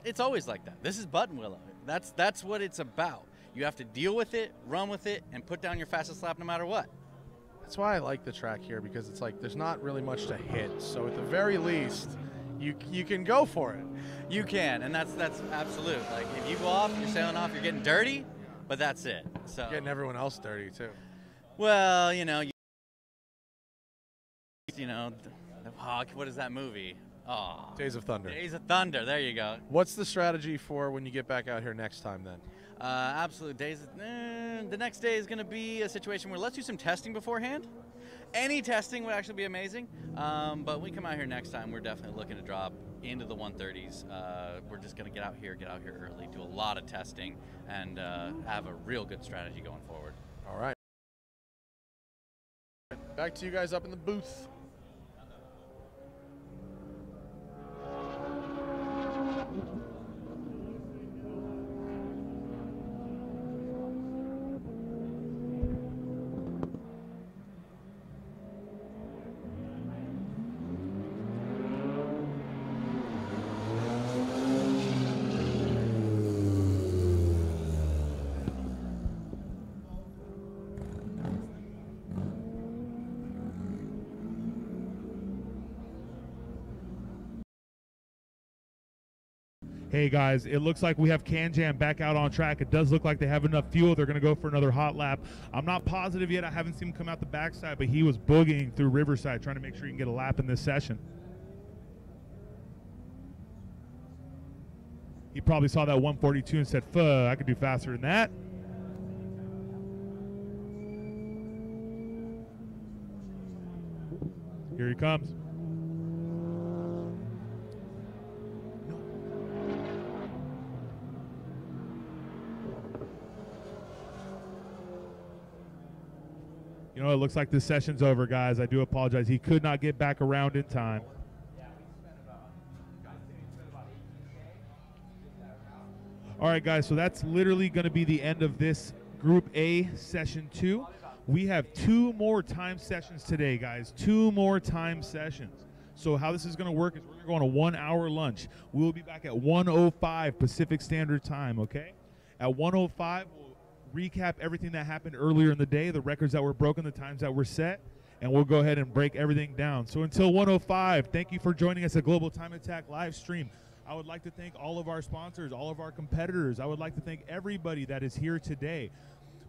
it's always like that. This is Buttonwillow. That's what it's about. You have to deal with it, run with it, and put down your fastest lap no matter what. That's why I like the track here, because it's like there's not really much to hit. So at the very least, you can go for it. You can, and that's absolute. Like if you go off, you're sailing off, you're getting dirty, but that's it. So getting everyone else dirty too. Well, what is that movie? Oh, Days of Thunder. Days of Thunder. There you go. What's the strategy for when you get back out here next time then? Absolute the next day is going to be a situation where let's do some testing beforehand. Any testing would actually be amazing. But when we come out here next time, we're definitely looking to drop into the 130s. We're just going to get out here early, do a lot of testing, and have a real good strategy going forward. All right. Back to you guys up in the booth. Hey guys, it looks like we have Can Jam back out on track. It does look like they have enough fuel. They're going to go for another hot lap. I'm not positive yet. I haven't seen him come out the backside, but he was boogieing through Riverside trying to make sure he can get a lap in this session. He probably saw that 142 and said, "Fuh, I could do faster than that." Here he comes. You know, it looks like this session's over, guys. I do apologize. He could not get back around in time. All right, guys, so that's literally going to be the end of this Group A Session 2. We have 2 more time sessions today, guys. 2 more time sessions. So how this is going to work is we're going to go on a 1-hour lunch. We'll be back at 1:05 Pacific Standard Time, okay? At 1:05, we'll recap everything that happened earlier in the day, the records that were broken, the times that were set, and we'll go ahead and break everything down. So until 1:05, thank you for joining us at Global Time Attack live stream. I would like to thank all of our sponsors, all of our competitors. I would like to thank everybody that is here today.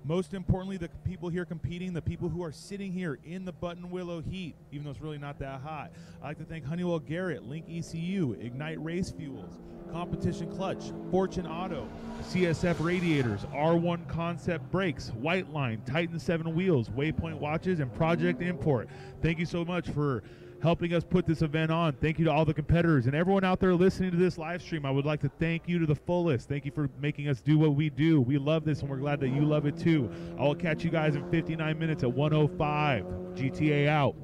Most importantly, the people here competing, the people who are sitting here in the Buttonwillow heat, even though it's really not that hot. I'd like to thank Honeywell Garrett, Link ECU, Ignite Race Fuels, Competition Clutch, Fortune Auto, CSF Radiators, R1 Concept Brakes, White Line, Titan 7 Wheels, Waypoint Watches, and Project Import. Thank you so much for helping us put this event on. Thank you to all the competitors and everyone out there listening to this live stream. I would like to thank you to the fullest. Thank you for making us do what we do. We love this and we're glad that you love it too. I will catch you guys in 59 minutes at 1:05. GTA out.